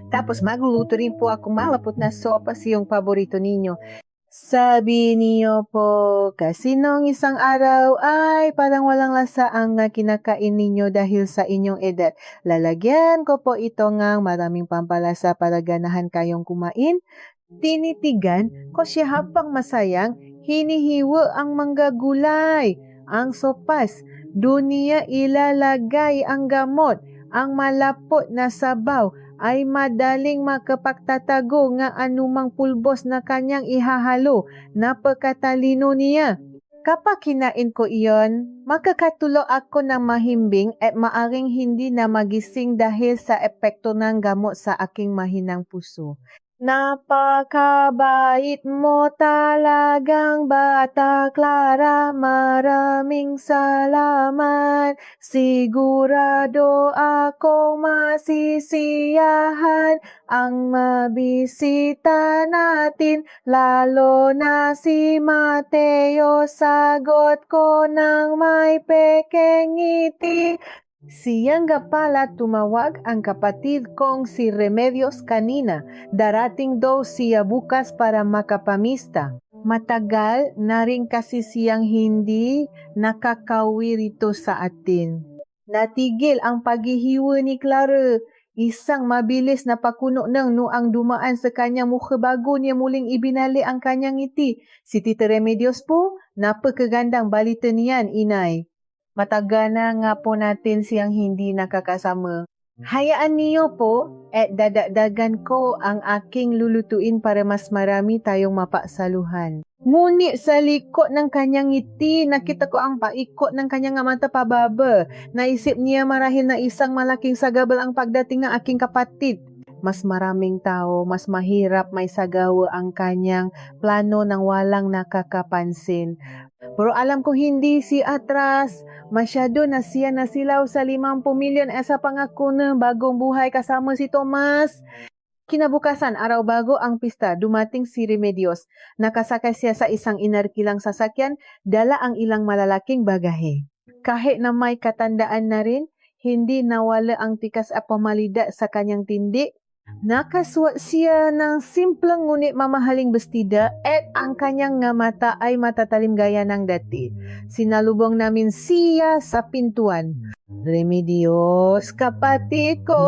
Tapos magluluto rin po ako malapot na sopa sa iyong paborito ninyo. Sabi niyo po, kasi noong isang araw ay parang walang lasa ang kinakain ninyo dahil sa inyong edad. Lalagyan ko po ito ngang maraming pampalasa para ganahan kayong kumain. Tinitigan ko siya habang masayang hinihiwa ang mangga gulay, ang sopas. Doon niya ilalagay ang gamot, ang malapot na sabaw ay madaling makapagtatago nga anumang pulbos na kanyang ihahalo. Napakatalino niya. Kapag kinain ko iyon, makakatulo ako ng mahimbing at maaring hindi na magising dahil sa epekto ng gamot sa aking mahinang puso. Napakabait mo talagang Bata Clara, maraming salamat. Sigurado akong masisiyahan ang mabisita natin, lalo na si Mateo. Sagot ko ng may pekeng ngiti. Siyang nga pala tumawag ang kapatid kong si Remedios kanina. Darating daw siya bukas para makapamista. Matagal na rin kasi siyang hindi nakakauwi rito sa atin. Natigil ang paghihiwa ni Clara. Isang mabilis na pakuno ng nuang dumaan sa kanyang mukha bago niya muling ibinali ang kanyang ngiti. Si Tita Remedios po, napakagandang balita niyan, inay. Matagal na nga po natin siyang hindi nakakasama. Hayaan niyo po at dadagdagan ko ang aking lulutuin para mas marami tayong mapaksaluhan. Ngunit sa liko ng kanyang ngiti, nakita ko ang paikot ng kanyang mata pababa. Naisip niya marahil na isang malaking sagabal ang pagdating ng aking kapatid. Mas maraming tao, mas mahirap may sagawa ang kanyang plano nang walang nakakapansin. Pero alam ko hindi si atras. Masyado na siya nasilaw sa 50 milyon sa pangako ng bagong buhay kasama si Tomas. Kinabukasan, araw bago ang pista, dumating si Remedios. Nakasakay siya sa isang inarkilang sasakyan, dala ang ilang malalaking bagahe. Kahit na may katandaan na rin, hindi nawala ang tikas at pamalida sa kanyang tindi. Nakasuot siya ng simpleng ngunit mamahaling bestida at ang kanyang nga mata ay matatalim gaya ng dati. Sinalubong namin siya sa pintuan. Remedios, kapatid ko!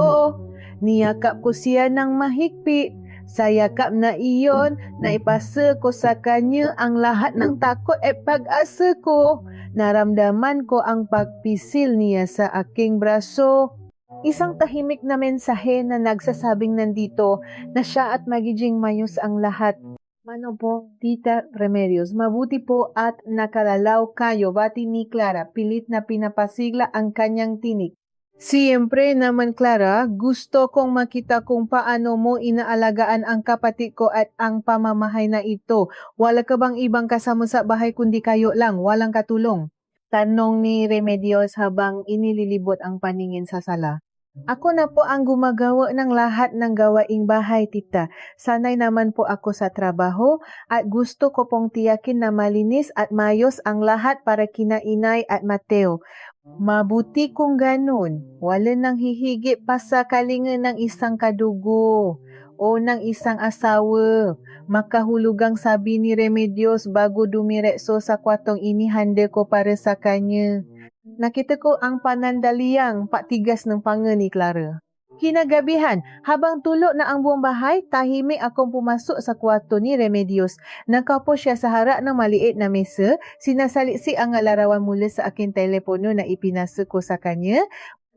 Niyakap ko siya ng mahigpit. Sa yakap na iyon, naipasa ko sa kanya ang lahat ng takot at pag-asa ko. Naramdaman ko ang pagpisil niya sa aking braso. Isang tahimik na mensahe na nagsasabing nandito na siya at magiging mayos ang lahat. Mano po, Tita Remedios, mabuti po at nakalalaw kayo. Bati ni Clara, pilit na pinapasigla ang kanyang tinik. Siyempre naman Clara, gusto kong makita kung paano mo inaalagaan ang kapatid ko at ang pamamahay na ito. Wala ka bang ibang kasama sa bahay kundi kayo lang, walang katulong? Tanong ni Remedios habang inililibot ang paningin sa sala. Ako na po ang gumagawa ng lahat ng gawaing bahay, tita. Sanay naman po ako sa trabaho at gusto ko pong tiyakin na malinis at mayos ang lahat para kina Inay at Mateo. Mabuti kung ganun. Wala nang hihigit pa sa kalinga ng isang kadugo o ng isang asawa. Makahulugang sabi ni Remedios bago dumiretso sa kwartong inihanda ko para sa kanya. Nakita ko ang panandaliang patigas ng panga ni Clara. Kinagabihan, habang tulo na ang buong bahay, tahimik akong pumasok sa kwarto ni Remedios. Nakaupo siya sa harap ng maliit na mesa, sinasaliksi ang larawan mula sa aking telepono na ipinasa ko sa kanya.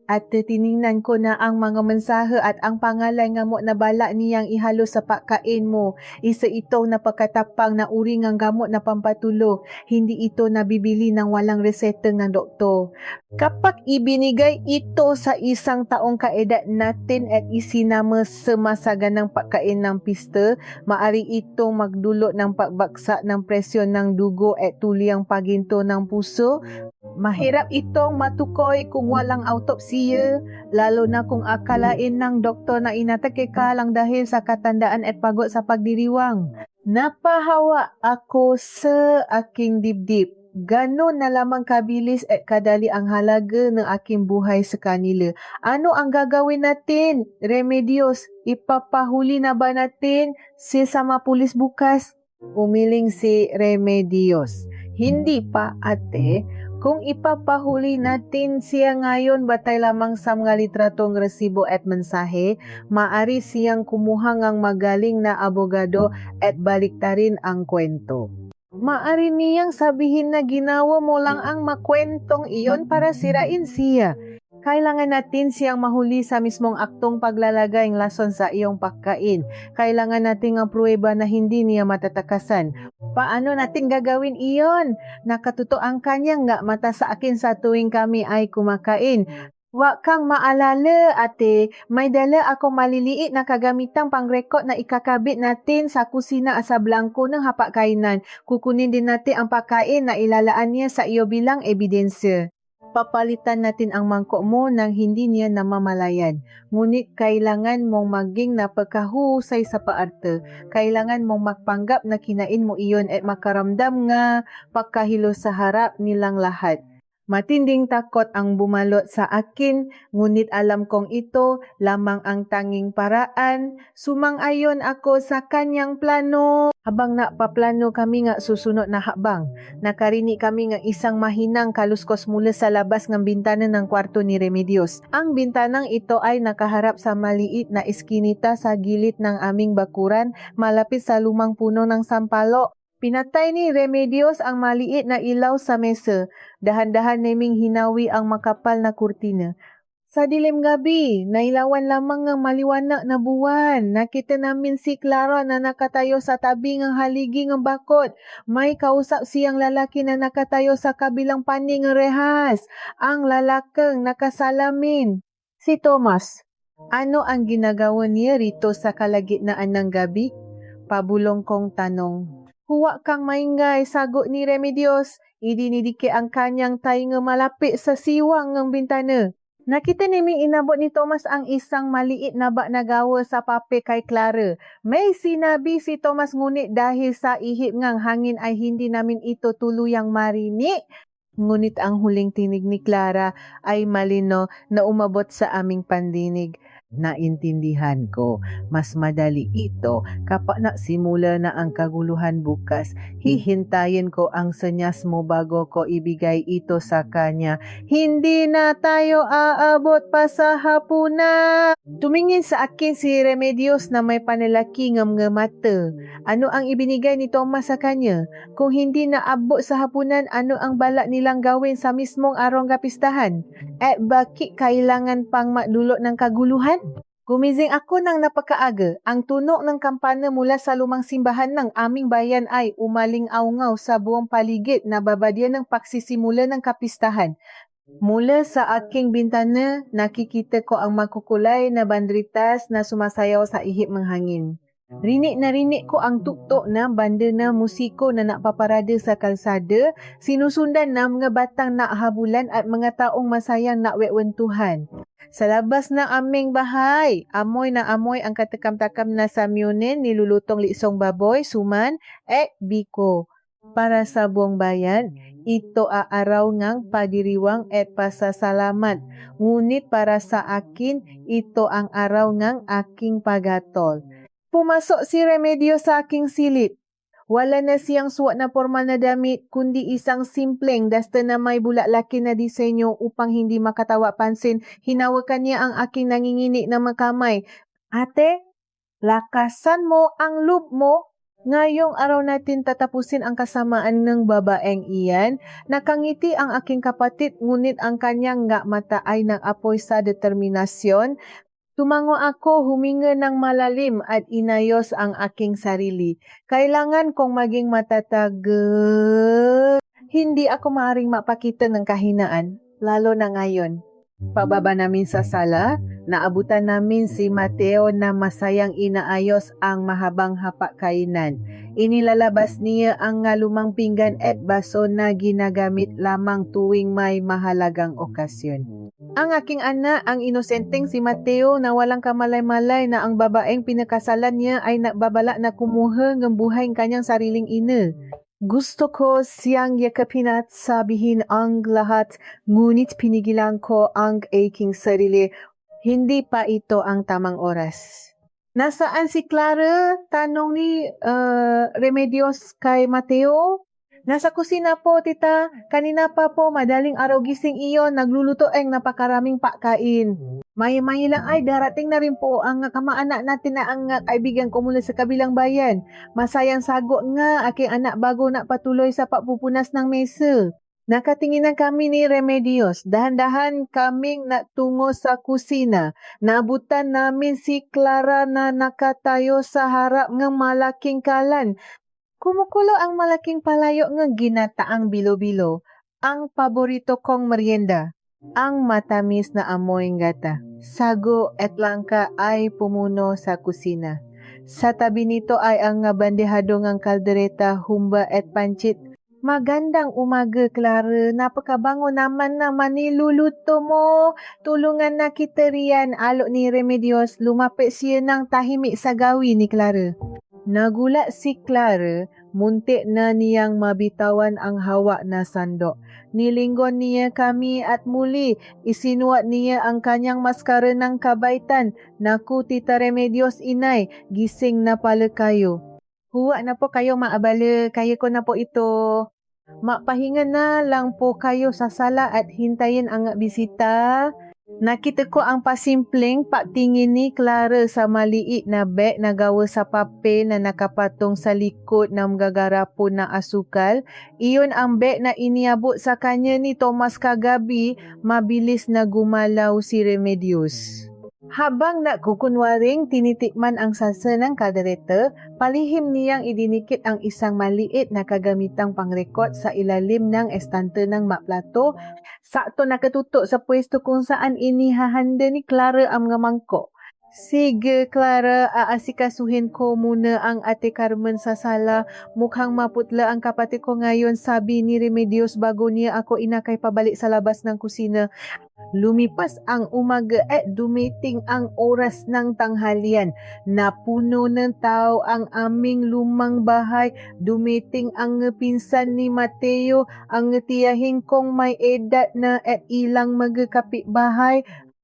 At tiningnan ko na ang mga mensahe at ang pangalan nga mo na bala niyang ihalo sa pagkain mo. Isa ito na pagkatapang na uri ng gamot na pampatulo. Hindi ito nabibili ng walang reseta ng doktor. Kapag ibinigay ito sa isang taong kaedad natin at isinama sa masaganang pagkain ng pista, maari itong magdulot ng pagbagsak ng presyon ng dugo at tuliang paginto ng puso. Mahirap itong matukoy kung walang autopsiya, lalo na kung akalain ng doktor na inatake ka lang dahil sa katandaan at pagod sa pagdiriwang. Napahawa ako sa aking dibdib. Ganon na lamang kabilis at kadali ang halaga ng aking buhay sa kanila. Ano ang gagawin natin? Remedios, ipapahuli na ba natin si sama pulis bukas? Umiling si Remedios. Hindi pa, ate. Kung ipapahuli natin siya ngayon batay lamang sa mga litratong resibo at mensahe, maari siyang kumuha ng magaling na abogado at baliktarin ang kwento. Maari niyang sabihin na ginawa mo lang ang makwentong iyon para sirain siya. Kailangan natin siyang mahuli sa mismong aktong paglalagay ng lason sa iyong pagkain. Kailangan natin ang pruweba na hindi niya matatakasan. Paano natin gagawin iyon? Nakatuto ang kanyang nga mata sa akin sa tuwing kami ay kumakain. Wa kang maalala, ate. May dala ako maliliit na kagamitang pangrekod na ikakabit natin sa kusina sa blangko ng hapakainan. Kukunin din natin ang pagkain na ilalaan niya sa iyo bilang ebidensya. Papalitan natin ang mangkok mo nang hindi niya namamalayan. Ngunit kailangan mong maging napagkahusay sa paarte. Kailangan mong magpanggap na kinain mo iyon at makaramdam nga pagkahilo sa harap nilang lahat. Matinding takot ang bumalot sa akin, ngunit alam kong ito lamang ang tanging paraan. Sumang-ayon ako sa kanyang plano. Habang napaplano kami nga susunod na habang, nakarinig kami nga isang mahinang kaluskos mula sa labas ng bintana ng kwarto ni Remedios. Ang bintanang ito ay nakaharap sa maliit na eskinita sa gilid ng aming bakuran, malapit sa lumang puno ng sampalok. Pinatay ni Remedios ang maliit na ilaw sa mesa. Dahan-dahan naming hinawi ang makapal na kurtina. Sa dilim gabi, nailawan lamang ng maliwanag na buwan. Nakita namin si Clara na nakatayo sa tabi ng haligi ng bakod. May kausap siyang lalaki na nakatayo sa kabilang panig ng rehas. Ang lalakang nakasalamin. Si Thomas. Ano ang ginagawa niya rito sa kalagitnaan ng gabi? Pabulong kong tanong. Huwag kang maingay, sagot ni Remedios. Idinidiki ang kanyang tainga malapit sa siwang ng bintana. Nakita naming inabot ni Thomas ang isang maliit na bag na gawa sa pape kay Clara. May sinabi si Thomas ngunit dahil sa ihip ngang hangin ay hindi namin ito tuluyang marinig. Ngunit ang huling tinig ni Clara ay malino na umabot sa aming pandinig. Naintindihan ko, mas madali ito kapag nagsimula na ang kaguluhan bukas. Hihintayin ko ang senyas mo bago ko ibigay ito sa kanya. Hindi na tayo aabot pa sa hapunan. Tumingin sa akin si Remedios na may panalaki ng mga mata. Ano ang ibinigay ni Thomas sa kanya? Kung hindi naabot sa hapunan, ano ang balak nilang gawin sa mismong araw ng kapistahan? At bakit kailangan pang madulot ng kaguluhan? Gumising ako ng napakaaga. Ang tunog ng kampana mula sa lumang simbahan ng aming bayan ay umaling-aungaw sa buong paligid na babadyan ng pagsisimula ng kapistahan. Mula sa aking bintana, nakikita ko ang makukulay na banderitas na sumasayaw sa ihip ng hangin. Rinig na rinig ko ang tuktok na banda na musiko na napaparada sa kalsada, sinusundan na mga batang nakhabulan at mga taong masayang nakwewentuhan. Sa labas ng aming bahay, amoy na amoy ang katakam-takam na samyunin, nilulutong lisong baboy, suman, at biko. Para sa buong bayan, ito araw ngang padiriwang at pasasalamat. Ngunit para sa akin, ito ang araw ngang aking pagatol. Pumasok si Remedios sa aking silid. Wala na siyang suot na formal na damit, kundi isang simpleng dasta na may bulaklaki na disenyo upang hindi makatawa pansin. Hinawakan niya ang aking nanginginig na makamay. Ate, lakasan mo ang loob mo. Ngayong araw natin tatapusin ang kasamaan ng babaeng iyan. Nakangiti ang aking kapatid, ngunit ang kanyang nga mata ay nag-apoy sa determinasyon. Tumango ako, huminga ng malalim at inayos ang aking sarili. Kailangan kong maging matatag. Hindi ako maaaring mapakita ng kahinaan, lalo na ngayon. Pababa namin sa sala, naabutan namin si Mateo na masayang inaayos ang mahabang hapakainan. Inilalabas niya ang lumang pinggan at baso na ginagamit lamang tuwing may mahalagang okasyon. Ang aking anak, ang inosenteng si Mateo na walang kamalay-malay na ang babaeng pinakasalan niya ay nagbabala na kumuha ng buhay ng kanyang sariling ina. Gusto ko siyang yakapin at sabihin ang lahat, ngunit pinigilan ko ang aking sarili. Hindi pa ito ang tamang oras. Nasaan si Clara? Tanong ni Remedios kay Mateo. Nasa kusina po, tita. Kanina pa po, madaling araw gising iyon. Nagluluto ang napakaraming pagkain. May lang ay darating na rin po ang kamaanak natin na ang kaibigan ko mula sa kabilang bayan. Masayang sagot nga aking anak bago na patuloy sa pagpupunas ng mesa. Nakatinginan kami ni Remedios. Dahan-dahan kaming natungo sa kusina. Naabutan namin si Clara na nakatayo sa harap ng malaking kalan. Kumukulo ang malaking palayo ng ginataang bilo-bilo. Ang paborito kong merienda. Ang matamis na amoy gata. Sago at langka ay pumuno sa kusina. Sa tabi nito ay ang bandehado ng kaldereta, humba at pancit. Magandang umaga, Clara. Napakabango naman niluluto mo. Tulungan na kita riyan. Alo ni Remedios, lumapit siya ng tahimik sa gawi ni Clara. Nagulat si Clara, muntik na niyang mabitawan ang hawak na sandok. Nilinggon niya kami at muli isinuot niya ang kanyang maskara ng kabaitan. Naku, Tita Remedios, inay, gising na pala kayo. Huwag na po kayo maabala, kaya ko na po ito. Mapahinga na lang po kayo sa sala at hintayin ang bisita. Nakita ko ang pasimpleng pagtingin ni Clara sa maliit na bag na gawa sa papel na nakapatong sa likod ng gagarapon na asukal. Iyon ang bag na iniabot sa kanya ni Thomas kagabi. Mabilis na gumalaw si Remedios. Habang nakukunwaring tinitikman ang salsa ng kaldereta, palihim niyang idinikit ang isang maliit na kagamitang pangrekod sa ilalim ng estante ng maplato. Sakto nakatutok sa pwesto kung saan inihahanda ni Clara ang mga mangkok. Sige, Clara, aasikasuhin ko muna ang Ate Carmen sa sala. Mukhang maputla ang kapatid ko ngayon, sabi ni Remedios bago niya ako inakay pabalik sa labas ng kusina. Lumipas ang umaga at dumating ang oras ng tanghalian. Napuno ng tao ang aming lumang bahay. Dumating ang pinsan ni Mateo, ang tiyahin kong may edad na at ilang magkapitbahay.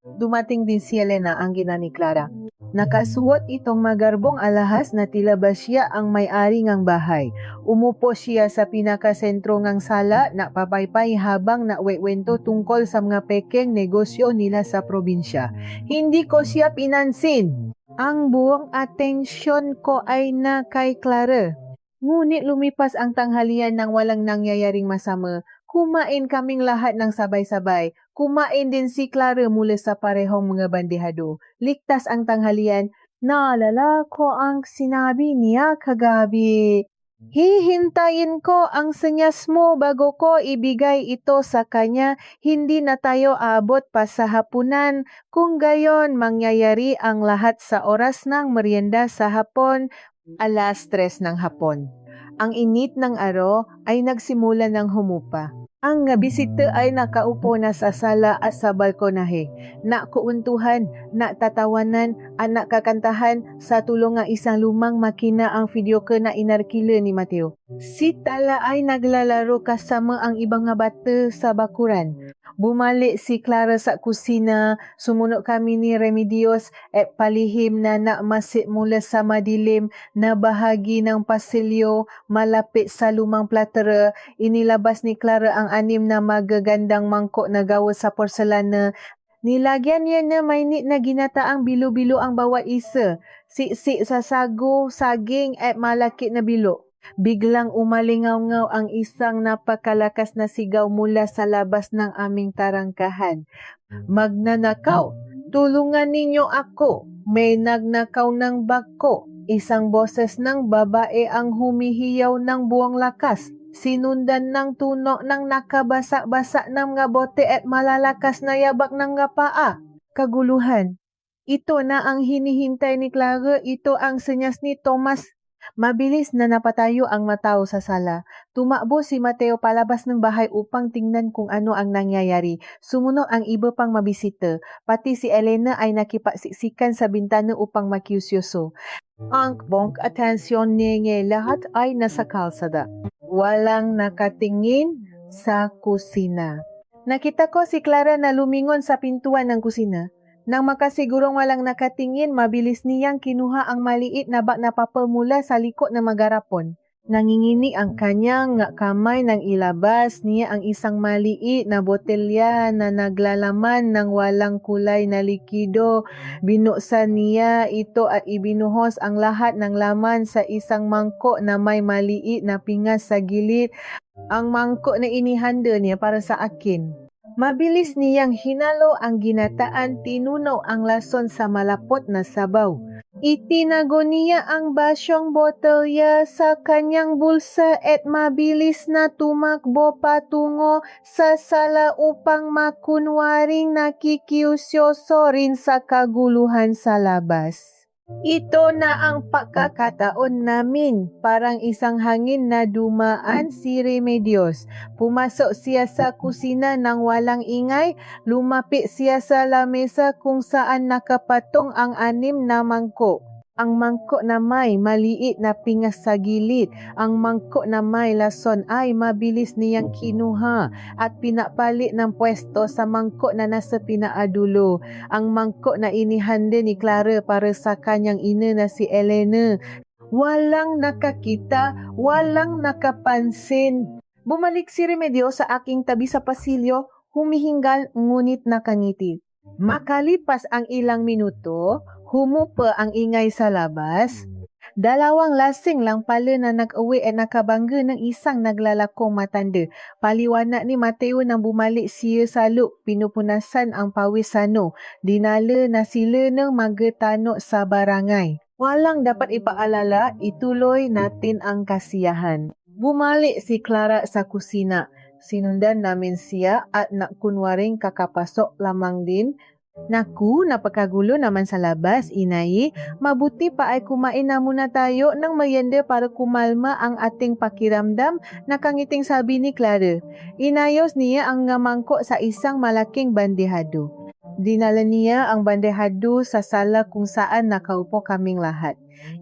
Dumating din si Elena, ang gina ni Clara. Nakasuot itong magarbong alahas na tila ba siya ang may-ari ng bahay. Umupo siya sa pinakasentro ng sala na papaypay habang nakwento tungkol sa mga pekeng negosyo nila sa probinsya. Hindi ko siya pinansin. Ang buong atensyon ko ay na kay Clara. Ngunit lumipas ang tanghalian nang walang nangyayaring masama. Kumain kaming lahat ng sabay-sabay. Kumain din si Clara mula sa parehong mga bandehado. Ligtas ang tanghalian. Naalala ko ang sinabi niya kagabi. Hihintayin ko ang senyas mo bago ko ibigay ito sa kanya. Hindi na tayo abot pa sa hapunan. Kung gayon, mangyayari ang lahat sa oras ng merienda sa hapon, 3:00 ng hapon. Ang init ng araw ay nagsimula ng humupa. Ang bisita ay nakaupo na sa sala at sa balkonahe. Nakuuntuhan, natatawanan, at nakakantahan sa tulong ng isang lumang makina ang videoke na inarkila ni Mateo. Si Tala ay naglalaro kasama ang ibang nga bata sa bakuran. Bumalik si Clara sa kusina, sumunod kami ni Remedios at palihim na nakmasit mula sa madilim na bahagi ng pasilyo malapit sa lumang platera. Inilabas ni Clara ang 6 na magagandang mangkok na gawa sa porselana. Nilagyan niya na mainit na ginataang bilo-bilo ang bawat isa, siksik sa sago, saging at malakit na bilo. Biglang umalingaw-ngaw ang isang napakalakas na sigaw mula sa labas ng aming tarangkahan. Magnanakaw! Tulungan ninyo ako! May nagnakaw ng bako! Isang boses ng babae ang humihiyaw ng buong lakas. Sinundan ng tunog ng nakabasa-basa ng mga bote at malalakas na yabak ng mga paa. Kaguluhan. Ito na ang hinihintay ni Clara. Ito ang senyas ni Thomas. Mabilis na napatayo ang matao sa sala. Tumakbo si Mateo palabas ng bahay upang tingnan kung ano ang nangyayari. Sumunod ang iba pang mabisita. Pati si Elena ay nakipagsiksikan sa bintana upang makiusyoso. Ang bongk atensyon niya lahat ay nasa kalsada. Walang nakatingin sa kusina. Nakita ko si Clara na lumingon sa pintuan ng kusina. Nang makasigurong walang nakatingin, mabilis niyang kinuha ang maliit na bag na papel mula sa likod ng magarapon. Nangingini ang kanyang nga kamay nang ilabas niya ang isang maliit na botelya na naglalaman ng walang kulay na likido. Binuksan niya ito at ibinuhos ang lahat ng laman sa isang mangkok na may maliit na pingas sa gilid. Ang mangkok na inihanda niya para sa akin. Mabilis niyang hinalo ang ginataan, tinunaw ang lason sa malapot na sabaw. Itinago niya ang basyong botelya sa kanyang bulsa at mabilis na tumakbo patungo sa sala upang makunwaring nakikiusyoso rin sa kaguluhan sa labas. Ito na ang pagkakataon namin. Parang isang hangin na dumaan si Remedios. Pumasok siya sa kusina nang walang ingay. Lumapit siya sa lamesa kung saan nakapatong ang 6 na mangkok. Ang mangkok na may maliit na pingas sa gilid, ang mangkok na may lason ay mabilis niyang kinuha at pinapalit ng pwesto sa mangkok na nasa pinaadulo. Ang mangkok na inihanda ni Clara para sa kanyang ina na si Elena. Walang nakakita, walang nakapansin. Bumalik si Remedio sa aking tabi sa pasilyo, humihingal ngunit nakangiti. Makalipas ang ilang minuto, humupa ang ingay sa labas. 2 lasing lang pala na nag-uwi at nakabangga ng isang naglalakong matanda. Paliwanag ni Mateo nang bumalik siya sa loob, pinupunasan ang pawisano. Dinala na sila ng magetano sa barangay. Walang dapat ipaalala, ituloy natin ang kasiyahan. Bumalik si Clara sa kusina. Sinundan namin siya at nakunwaring kakapasok lamang din. Naku, napakagulo naman sa labas, inay. Mabuti pa ay kumain na muna tayo ng merienda para kumalma ang ating pakiramdam, nakangiting sabi ni Clara. Inayos niya ang mangkok sa isang malaking bandehado. Dinala niya ang bandehado sa sala kung saan nakaupo kaming lahat.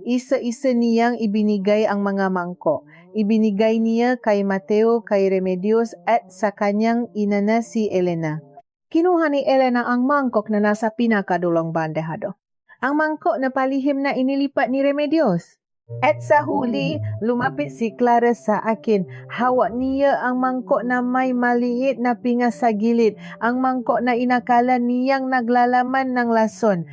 Isa-isa niyang ibinigay ang mga mangkok. Ibinigay niya kay Mateo, kay Remedios at sa kanyang ina na si Elena. Kinuha ni Elena ang mangkok na nasa pinakadulong bandehado. Ang mangkok na palihim na inilipat ni Remedios. At sa huli, lumapit si Clara sa akin. Hawak niya ang mangkok na may maliit na pingas sa gilid. Ang mangkok na inakala niyang naglalaman ng lason.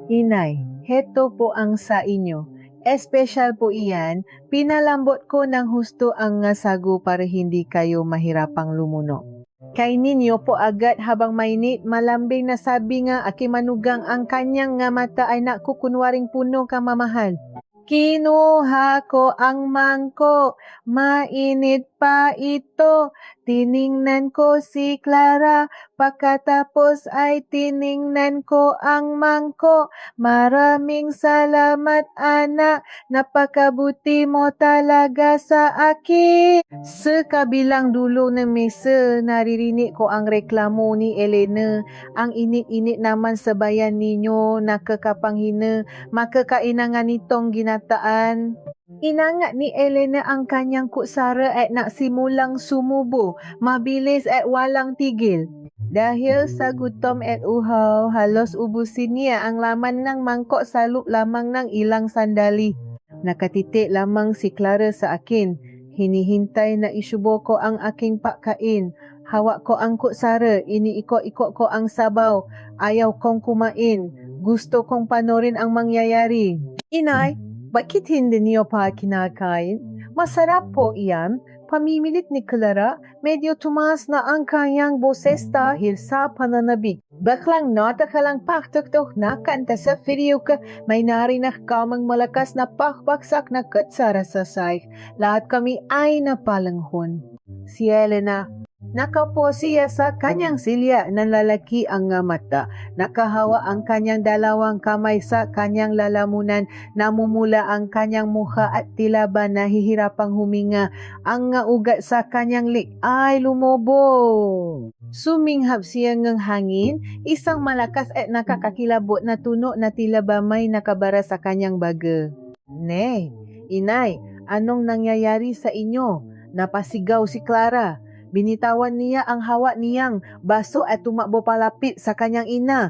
Inay, heto po ang sa inyo. Espesyal po iyan, pinalambot ko ng husto ang sago para hindi kayo mahirapang lumuno. Kainin niyo po agad habang mainit, malambing na sabi nga akimanugang ang kanyang nga mata ay nakukunwaring puno kamamahal. Kinuha ko ang mangkok, mainit pa ito. Tiningnan ko si Clara, pagkatapos ay tiningnan ko ang mangkok. Maraming salamat anak, napakabuti mo talaga sa akin. Sa kabilang dulo ng mesa, naririnig ko ang reklamo ni Elena. Ang init-init naman sa bayan ninyo, nakakapanghina, makakainangan nitong ginataan. Inangat ni Elena ang kanyang kutsara at nagsimulang sumubo, mabilis at walang tigil. Dahil sa gutom at uhaw, halos ubusin niya ang laman ng mangkok sa loob lamang ng ilang sandali. Nakatitik lamang si Clara sa akin. Hinihintay na isubo ko ang aking pagkain. Hawak ko ang kutsara, iniikot-ikot ko ang sabaw. Ayaw kong kumain. Gusto kong panorin ang mangyayari. Inay, bakit hindi niyo pa kinakain? Masarap po iyan. Pamimilit ni Clara, medyo tumaas na ang kanyang boses dahil sa pananabik. Baklang natakalang paktuktok na kanta sa video ka, may narinig kamang malakas na pakbaksak na kutsara sa sahig. Lahat kami ay napalanghon. Si Elena, nakaupo siya sa kanyang silya, nanlalaki ang mata. Nakahawa ang kanyang 2 kamay sa kanyang lalamunan, namumula ang kanyang mukha at tila ba nahihirapang huminga. Ang ugat sa kanyang lik ay lumobo. Suminghap siya ng hangin, isang malakas at nakakakilabot na tunog na tila ba may nakabara sa kanyang baga. Ne, inay, anong nangyayari sa inyo? Napasigaw si Clara. Binitawan niya ang hawak niyang baso at tumakbo palapit sa kanyang ina.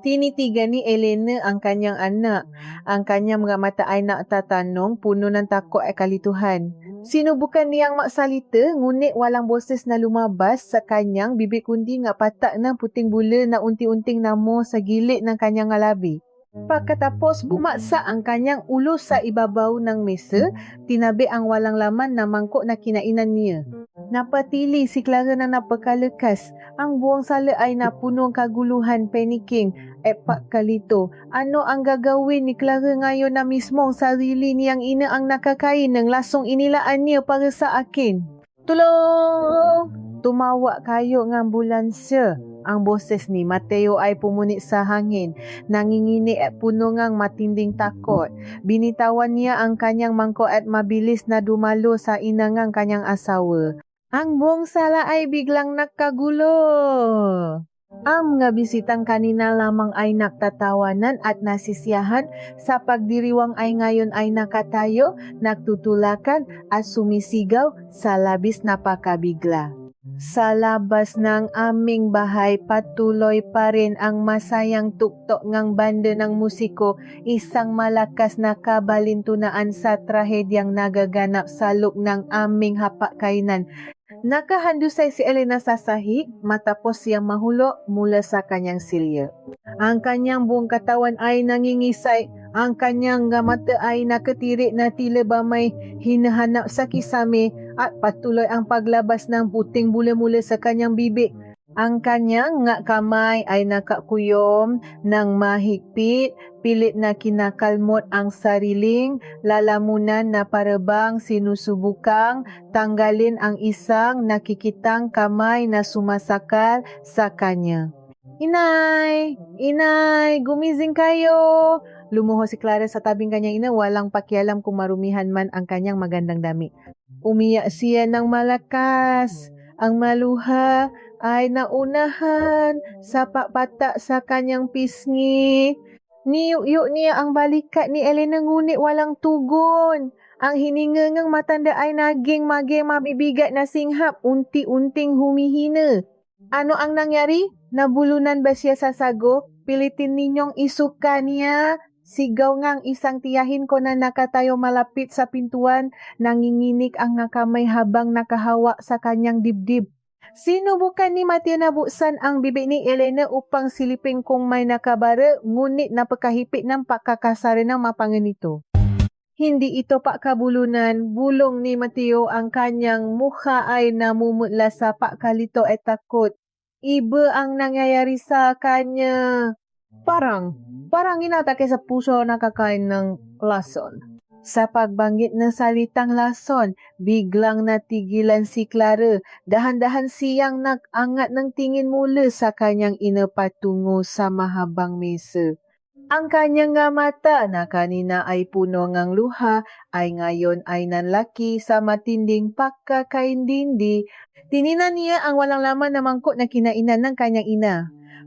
Tinitigan ni Elena ang kanyang anak. Ang kanyang mga mata ay natatanong, puno ng takot at kalituhan. Sinubukan niyang maksalita, ngunit walang boses na lumabas sa kanyang bibig kundi nga patak ng puting bula na unti-unting namo sa gilid ng kanyang labi. Pagkatapos bumaksa ang kanyang ulo sa ibabaw ng mesa, tinabi ang walang laman na mangkok na kinainan niya. Napatili si Clara na napakalakas. Ang buong sala ay napuno ng kaguluhan, panicking, at pagkalito. Ano ang gagawin ni Clara ngayon na mismong sarili niyang ina ang nakakain ng lasong inilaan niya para sa akin? Tulong! Tumawa kayo ng ambulansya. Ang boses ni Mateo ay pumunit sa hangin, nangingini at puno ng matinding takot. Binitawan niya ang kanyang mangkok at mabilis na dumalo sa inangang kanyang asawa. Ang buong sala ay biglang nakagulo. Ang mga bisitang kanina lamang ay nagtatawanan at nasisiyahan sa pagdiriwang ay ngayon ay nakatayo, nagtutulakan at sumisigaw sa labis na pakabigla. Sa labas ng aming bahay, patuloy pa rin ang masayang tuktok ng banda ng musiko, isang malakas na kabalintunaan sa trahedyang nagaganap sa loob ng aming hapagkainan. Nakahandusay si Elena sa sahig matapos siyang mahulo mula sa kanyang silya. Ang kanyang buong katawan ay nangingisay, ang kanyang mata ay nakatirik na tila ba may hinahanap sa kisame at patuloy ang paglabas ng puting bula mula sa kanyang bibig. Ang kanyang kamay ay nakakuyom ng mahigpit, pilit na kinakalmot ang sariling lalamunan na parabang sinusubukang tanggalin ang isang nakikitang kamay na sumasakal sa kanya. Inay! Inay! Gumising kayo! Lumuho si Clara sa tabing kanyang ina, walang pakialam kung marumihan man ang kanyang magandang damit. Umiyak siya ng malakas. Ang maluha ay naunahan sa papatak sa kanyang pisngi. Niyuk-yuk niya ang balikat ni Elena ngunit walang tugon. Ang hininga ng matanda ay naging mabibigat na singhap, unti-unting humihina. Ano ang nangyari? Nabulunan ba siya sa sago? Pilitin ninyong isuka niya. Sigaw ngang isang tiyahin ko na nakatayo malapit sa pintuan, nanginginig ang kamay habang nakahawak sa kanyang dibdib. Sinubukan ni Mateo na buksan ang bibig ni Elena upang silipin kung may nakabara, ngunit napakahipit ng pagkakasari ng mapangan nito. Hindi ito pakabulunan, bulong ni Mateo, ang kanyang mukha ay namumutla sa pagkalito at takot. Iba ang nangyayari sa kanya. Parang inatake sa puso nakakain ng lason. Sa pagbanggit ng salitang lason, biglang natigilan si Clara. Dahan-dahan siyang nag-angat ng tingin mula sa kanyang ina patungo sa mahabang mesa. Ang kanyang mata na kanina ay puno ng luha ay ngayon ay nanlaki sa matinding pagkakaintindi. Tininan niya ang walang laman na mangkok na kinainan ng kanyang ina.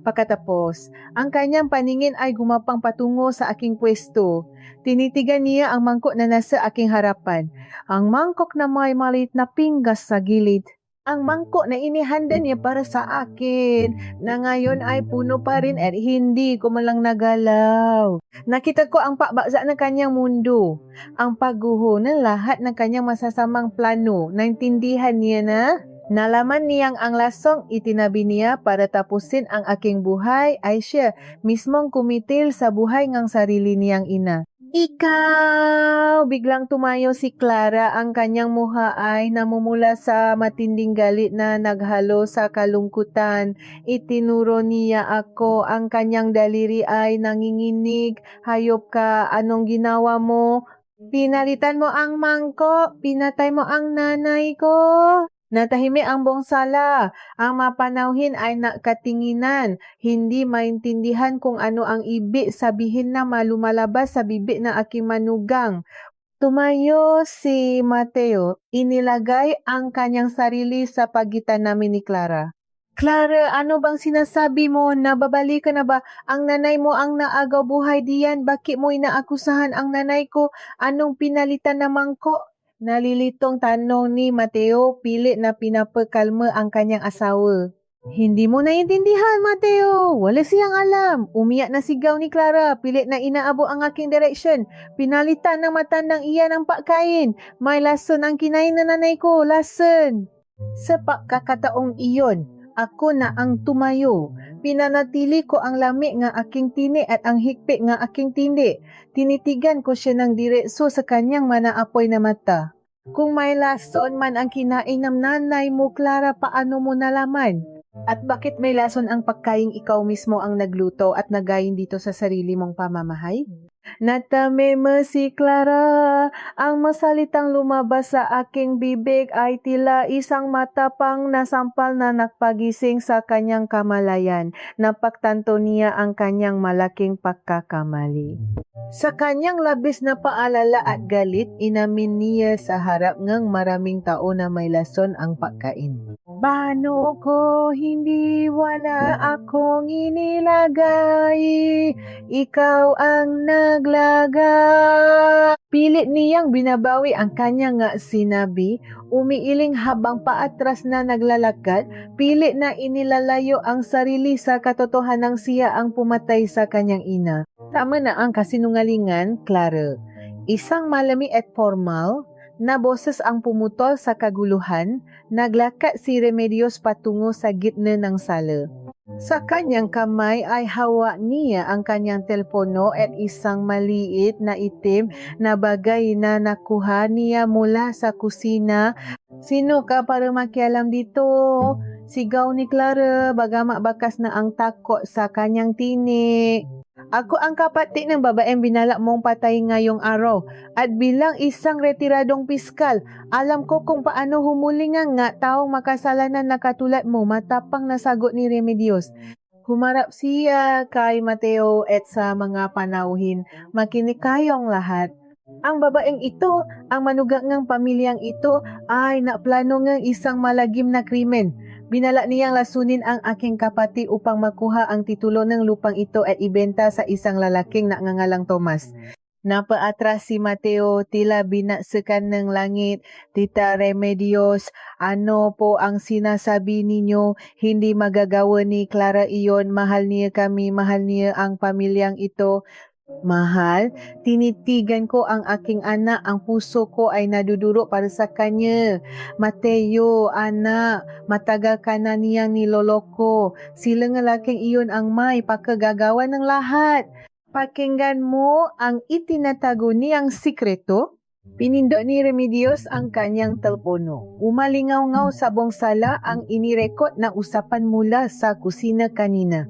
Pagkatapos, ang kanyang paningin ay gumapang patungo sa aking pwesto. Tinitigan niya ang mangkok na nasa aking harapan. Ang mangkok na may maliit na pinggas sa gilid. Ang mangkok na inihanda niya para sa akin, na ngayon ay puno pa rin at hindi ko malang nagalaw. Nakita ko ang pakbaksa ng kanyang mundo, ang pagguho ng lahat ng kanyang masasamang plano. Naintindihan niya na? Nalaman niyang ang lasong itinabi niya para tapusin ang aking buhay ay siya mismong kumitil sa buhay ng sarili niyang ina. Ikaw! Biglang tumayo si Clara, ang kanyang mukha ay namumula sa matinding galit na naghalo sa kalungkutan. Itinuro niya ako, ang kanyang daliri ay nanginginig. Hayop ka, anong ginawa mo? Pinalitan mo ang mangkok, pinatay mo ang nanay ko. Natahimik ang buong sala. Ang mapanawhin ay nakatinginan. Hindi maintindihan kung ano ang ibig sabihin na lumalabas sa bibig ng aking manugang. Tumayo si Mateo. Inilagay ang kanyang sarili sa pagitan namin ni Clara. Clara, ano bang sinasabi mo? Nababalik ka na ba? Ang nanay mo ang naagaw buhay diyan. Bakit mo inaakusahan ang nanay ko? Anong pinalitan na mangkok? Nalilitong tanong ni Mateo, pilit na pinapakalma ang kanyang asawa. Hindi mo naiintindihan, Mateo. Wala siyang alam. Umiyak na sigaw ni Clara. Pilit na inaabo ang aking direction. Pinalitan ng matandang iyan ang pagkain. May lason ang kinain na nanay ko. Lason. Sa pagkakataong iyon, ako na ang tumayo. Pinanatili ko ang lamig nga aking tini at ang higpit nga aking tindi. Tinitigan ko siya ng diretso sa kanyang manaapoy na mata. Kung may lason man ang kinain ng nanay mo, Clara, paano mo nalaman? At bakit may lason ang pagkaing ikaw mismo ang nagluto at nagayin dito sa sarili mong pamamahay? Natame mo si Clara, ang masalitang lumabas sa aking bibig ay tila isang matapang na sampal na nagpagising sa kanyang kamalayan. Napagtanto niya ang kanyang malaking pagkakamali. Sa kanyang labis na paalala at galit, inamin niya sa harap ng maraming tao na may lason ang pagkain. Paano ko hindi wala akong inilagay? Ikaw ang naglagay. Pilit niyang binabawi ang kanyang nga sinabi, umiiling habang paatras na naglalakad, pilit na inilalayo ang sarili sa katotohanang siya ang pumatay sa kanyang ina. Tama na ang kasinungalingan, Clara. Isang malami at formal na boses ang pumutol sa kaguluhan, naglakad si Remedios patungo sa gitna ng sala. Sa kanyang kamay ay hawak niya ang kanyang telepono at isang maliit na itim na bagay na nakuha niya mula sa kusina. Sino ka para makialam dito? Sigaw ni Clara, bagamat bakas na ang takot sa kanyang tinik. Ako ang kapatid ng babaeng binalak mong patay ngayong araw. At bilang isang retiradong piskal, alam ko kung paano humulingan nga taong makasalanan na katulad mo, matapang na sagot ni Remedios. Humarap siya kay Mateo at sa mga panauhin, makinig kayong lahat. Ang babaeng ito, ang manugang pamilyang ito ay naplano ng isang malagim na krimen. Binala niyang lasunin ang aking kapatid upang makuha ang titulo ng lupang ito at ibenta sa isang lalaking nangangalang Tomas. Napaatras si Mateo, tila binaksakan ng langit. Tita Remedios, ano po ang sinasabi ninyo? Hindi magagawa ni Clara iyon. Mahal niya kami, mahal niya ang pamilyang ito. Mahal, tinitigan ko ang aking anak, ang puso ko ay naduduro para sa kanya. Mateo, anak, matagal ka na niyang niloloko. Sila nga laking iyon ang may pakagagawa ng lahat. Pakinggan mo ang itinatago niyang sikreto. Pinindot ni Remedios ang kanyang telepono. Umalingaw-ngaw sa buong sala ang inirekot na usapan mula sa kusina kanina.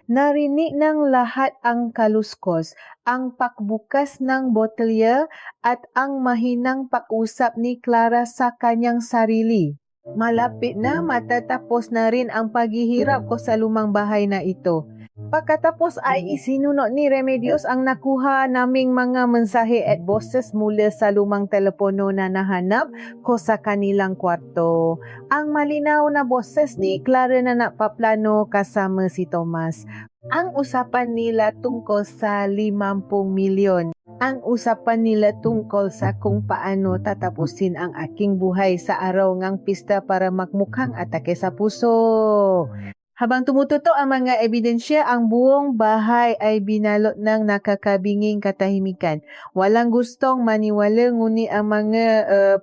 Narinig ng lahat ang kaluskos, ang pakbukas ng botelya at ang mahinang pakusap ni Clara sa kanyang sarili. Malapit na matatapos na rin ang paghihirap ko sa lumang bahay na ito. Pagkatapos ay isinunod ni Remedios ang nakuha naming mga mensahe at boses mula sa lumang telepono na nahanap ko sa kanilang kwarto. Ang malinaw na boses ni Clara na napaplano kasama si Tomas. Ang usapan nila tungkol sa 50 milyon. Ang usapan nila tungkol sa kung paano tatapusin ang aking buhay sa araw ngang pista para magmukhang atake sa puso. Habang tumututo ang mga ebidensya, ang buong bahay ay binalot ng nakakabinging katahimikan. Walang gustong maniwala, ngunit ang mga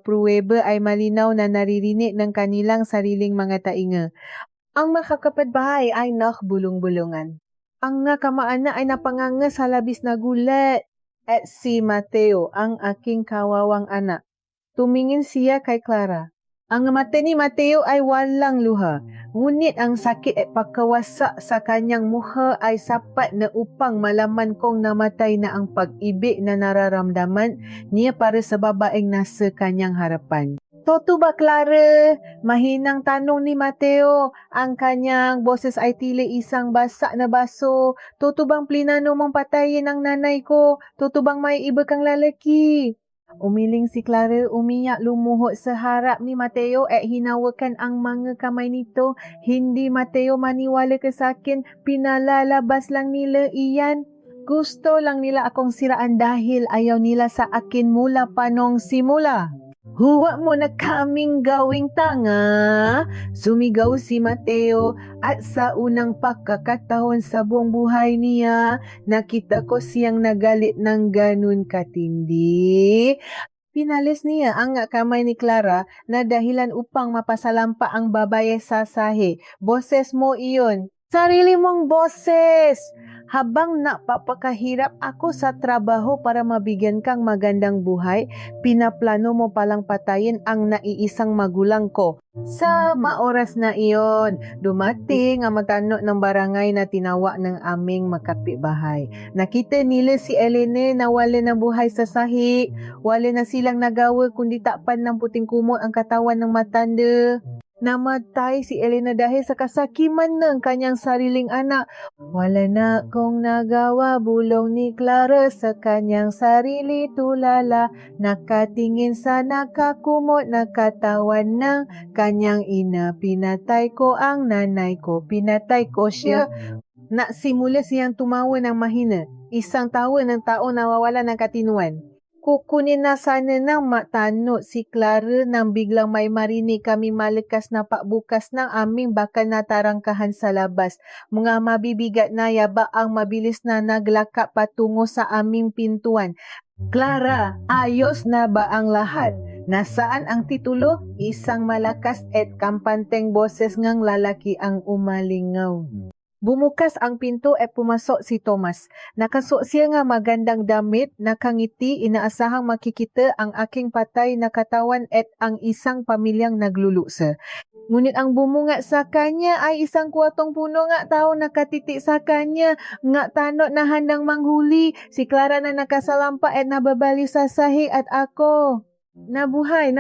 pruweba ay malinaw na naririnig ng kanilang sariling mga tainga. Ang makakapitbahay ay nakbulong-bulungan. Ang nakamaana ay napanganga sa labis na gulat. At si Mateo, ang aking kawawang anak. Tumingin siya kay Clara. Ang mata ni Mateo ay walang luha, ngunit ang sakit at pagkawasak sa kanyang mukha ay sapat na upang malaman kong namatay na ang pag-ibig na nararamdaman niya para sa babaeng nasa kanyang harapan. Toto ba, Clara? Mahinang tanong ni Mateo. Ang kanyang boses ay tila isang basa na baso. Toto bang plinano mong patayin ang nanay ko? Toto bang may iba kang lalaki? Umiling si Clara, umiyak, lumuhod sa harap ni Mateo at hinawakan ang mga kamay nito. Hindi, Mateo, maniwala ka sa akin. Pinalalabas lang nila iyan. Gusto lang nila akong siraan dahil ayaw nila sa akin mula pa nung simula. Huwag mo na kaming gawing tanga, sumigaw si Mateo at sa unang pagkakataon sa buong buhay niya, nakita ko siyang nagalit ng ganun katindi. Pinalis niya ang kamay ni Clara na dahilan upang mapasalampa ang babae sa sahi. Boses mo iyon. Sarili mong boses! Habang napapakahirap ako sa trabaho para mabigyan kang magandang buhay, pinaplano mo palang patayin ang naiisang magulang ko. Sa maoras na iyon, dumating ang matano ng barangay na tinawa ng aming makapitbahay. Nakita nila si Elene na wala ng buhay sa sahi. Wala na silang nagawa kundi takpan ng puting kumot ang katawan ng matanda. Namatay si Elena dahil sa kasakiman ng kanyang sariling anak. Wala na akong nagawa, bulong ni Clara sa kanyang sarili tulala. Nakatingin sa nakakumot na katawan ng kanyang ina. Pinatay ko ang nanay ko, pinatay ko siya. Nasimula siyang tumawa ng mahina. Isang tawa ng tao nawawala ng katinuan. Kukunin na sana ng matano si Clara nang biglang may marinig kami malakas na pakbukas ng aming bakal na tarangkahan sa labas. Mga mabibigat na yaba ang mabilis na naglakap patungo sa aming pintuan. Clara, ayos na ba ang lahat? Nasaan ang titulo? Isang malakas at kampanteng boses ngang lalaki ang umalingaw. Bumukas ang pinto at pumasok si Thomas. Nakasuot siya nga magandang damit, nakangiti, inaasahang makikita ang aking patay na katawan at ang isang pamilyang nagluluksa. Ngunit ang bumunga sa kanya ay isang kuwatong puno nga tao nakatiti sa kanya, nga tanot na handang manghuli, si Clara na nakasalampa at nababaliw sa sahi at ako. Nabuhay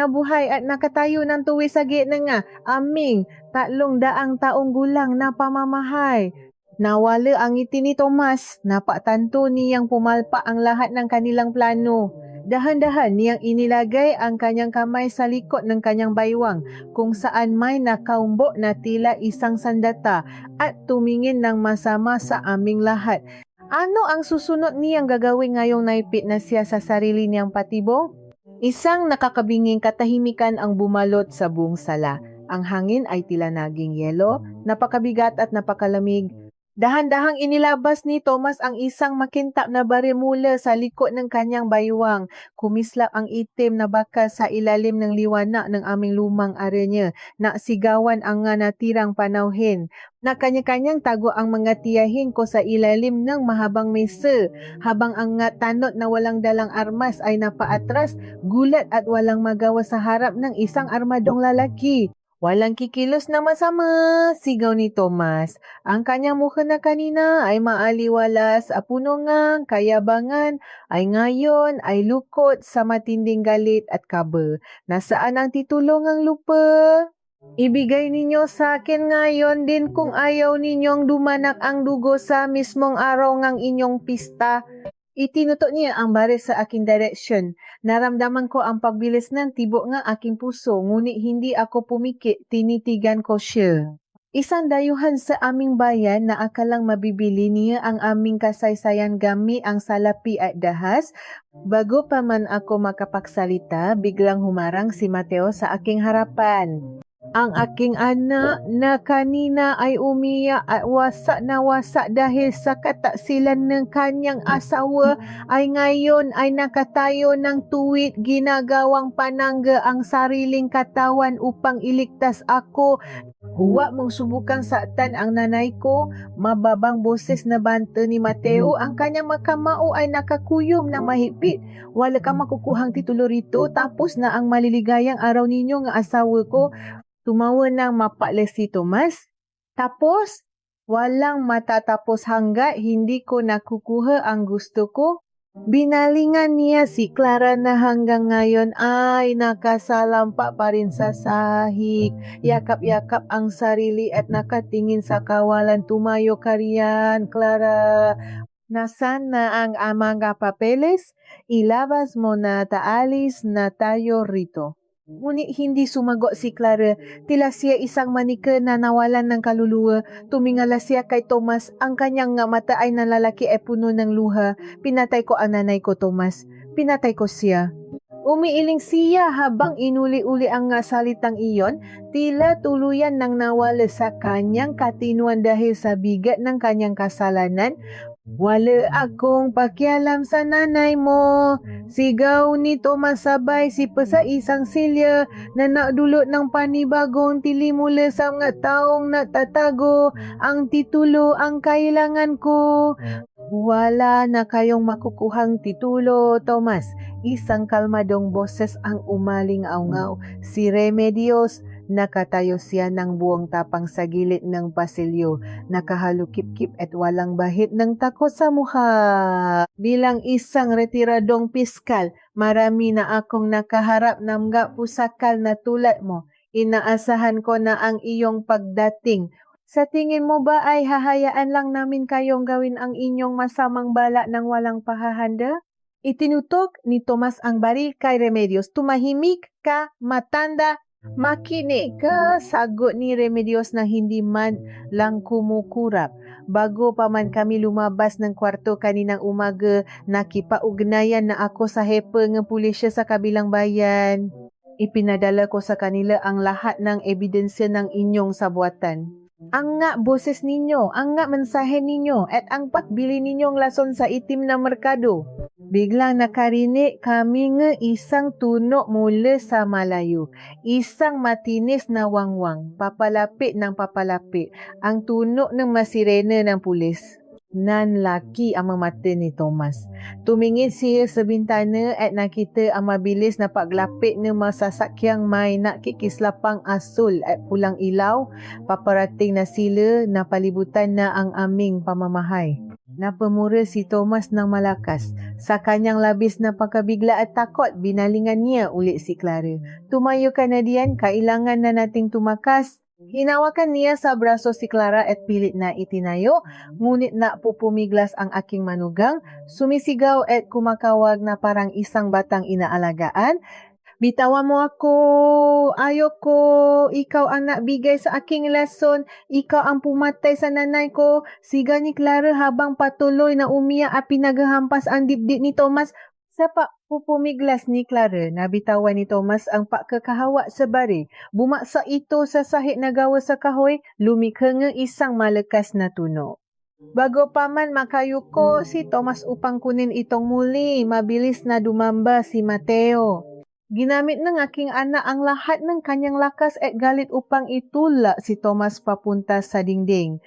at nakatayo ng tuwi sa gitna nga, aming 300 taong gulang na pamamahay. Nawala ang ngiti ni Tomas, napatanto niyang pumalpa ang lahat ng kanilang plano. Dahan-dahan niyang inilagay ang kanyang kamay sa likod ng kanyang baywang, kung saan may nakaumbo na tila isang sandata at tumingin ng masama sa aming lahat. Ano ang susunod niyang gagawin ngayong naipit na siya sa sarili niyang patibong? Isang nakakabinging katahimikan ang bumalot sa buong sala. Ang hangin ay tila naging yelo, napakabigat at napakalamig. Dahan-dahang inilabas ni Thomas ang isang makintab na baril mula sa likod ng kanyang baywang. Kumislap ang itim na bakal sa ilalim ng liwanag ng aming lumang arenya. Nasigawan ang nga natirang panauhin. Na kanya-kanyang tago ang mga tiyahin ko sa ilalim ng mahabang mesa. Habang ang nga tanot na walang dalang armas ay napaatras, gulat at walang magawa sa harap ng isang armadong lalaki. Walang kikilos na masama, sigaw ni Thomas. Ang kanyang mukha na kanina ay maaliwalas, apuno ngang kayabangan, ay ngayon ay lukot sa matinding galit at kaba. Nasaan ang titulo ngang lupa? Ibigay ninyo sa akin ngayon din kung ayaw ninyong dumanak ang dugo sa mismong araw ngang inyong pista. Itinutok niya ang baril sa aking direksyon. Naramdaman ko ang pagbilis ng tibok ng aking puso, ngunit hindi ako pumikit, tinitigan ko siya. Isang dayuhan sa aming bayan na akalang mabibili niya ang aming kasaysayan gamit ang salapi at dahas. Bago pa man ako makapagsalita, biglang humarang si Mateo sa aking harapan. Ang aking anak na kanina ay umiyak at wasak na wasak dahil sa kataksilan ng kanyang asawa ay ngayon ay nakatayo ng tuwid, ginagawang panangga ang sariling katawan upang iligtas ako. Huwag mong subukang saktan ang nanay ko. Mababang boses na banta ni Mateo. Ang kanyang makamao ay nakakuyom na mahigpit. Wala kang makukuhang titulo rito, tapos na ang maliligayang araw ninyo nga asawa ko. Tumawa ng mapaklas si Thomas. Tapos, walang matatapos hanggat hindi ko nakukuha ang gusto ko. Binalingan niya si Clara na hanggang ngayon ay nakasalampa pa rin sa sahig. Yakap-yakap ang sarili at nakatingin sa kawalan. Tumayo ka riyan, Clara. Nasaan na ang mga papeles? Ilabas mo na taalis na tayo rito. Ngunit hindi sumagot si Clara. Tila siya isang manika na nawalan ng kaluluwa. Tumingala siya kay Thomas. Ang kanyang nga mata ay nalalaki ay puno ng luha. Pinatay ko ang nanay ko, Thomas. Pinatay ko siya. Umiiling siya habang inuli-uli ang nga salitang iyon, tila tuluyan nang nawala sa kanyang katinuan dahil sa bigat ng kanyang kasalanan. Wala akong pakialam sa nanay mo. Sigaw ni Thomas sabay sipa sa isang silya na nadulot ng panibagong tili mula sa mga taong natatago. Ang titulo ang kailangan ko. Wala na kayong makukuhang titulo, Thomas. Isang kalmadong boses ang umaling-aungaw. Si Remedios, nakatayo siya ng buong tapang sa gilid ng pasilyo. Nakahalukip-kip at walang bahid ng takot sa mukha. Bilang isang retiradong piskal, marami na akong nakaharap ng mga pusakal na tulad mo. Inaasahan ko na ang iyong pagdating. Sa tingin mo ba ay hahayaan lang namin kayong gawin ang inyong masamang bala ng walang pahahanda? Itinutok ni Tomas ang baril kay Remedios. Tumahimik ka, matanda. Makinig ka, sagot ni Remedios na hindi man lang kumukurap. Bago pa man kami lumabas ng kwarto kaninang umaga, nakipaugnayan na ako sa hepe ng pulisya sa kabilang bayan. Ipinadala ko sa kanila ang lahat ng ebidensya ng inyong sabuatan. Ang nga boses ninyo, ang nga mensahe ninyo, at ang pagbili ninyong lason sa itim na merkado. Biglang nakarinig kami nga isang tunog mula sa malayo. Isang matinis na wangwang, papalapit ng papalapit. Ang tunog ng masirena ng pulis. Nanlaki ang mga mata ni Thomas. Tumingin siya sa bintana at nakita ang mabilis na paglapit ng masasakyang may nakikislapang asul at pulang ilaw. Paparating na sila, napalibutan na ang aming pamamahay. Napamura si Thomas ng malakas. Sa kanyang labis na pagkabigla at takot, binalingan niya uli si Clara. Tumayo ka na diyan, kailangan na nating tumakas. Hinawakan niya sa braso si Clara at pilit na itinayo, ngunit napupumiglas ang aking manugang, sumisigaw at kumakawag na parang isang batang inaalagaan. Bitawan mo ako, ayoko, ikaw ang nagbigay sa aking lason, ikaw ang pumatay sa nanay ko. Siga ni Clara habang patuloy na umiyak at pinaghahampas ang dibdib ni Thomas. Sa pupumiglas ni Clara, nabitawan ni Thomas ang pagkakahawa sa bari. Bumaksa ito sa sahig na gawa sa kahoy, lumikha ng isang malakas na tunog. Bago pa man makayuko si Thomas upang kunin itong muli, mabilis na dumamba si Mateo. Ginamit ng aking anak ang lahat ng kanyang lakas at galit upang itula si Thomas papunta sa dingding.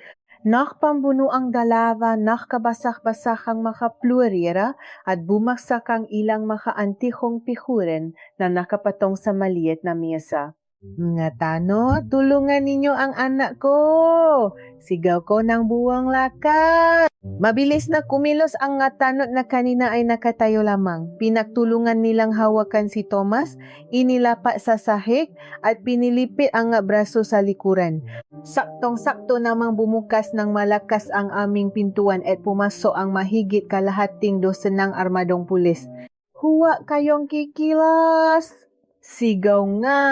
Nakpambuno ang dalawa, nakabasah-basah ang makaplurira at bumaksak ang ilang makaantihong pikuren na nakapatong sa maliit na mesa. Nga tano, tulungan ninyo ang anak ko! Sigaw ko ng buwang lakas! Mabilis na kumilos ang ngatanot na kanina ay nakatayo lamang. Pinagtulungan nilang hawakan si Thomas, inilapat sa sahig at pinilipit ang braso sa likuran. Saktong-sakto namang bumukas ng malakas ang aming pintuan at pumasok ang mahigit kalahating dosenang armadong pulis. Huwag kayong kikilas! Sigaw nga!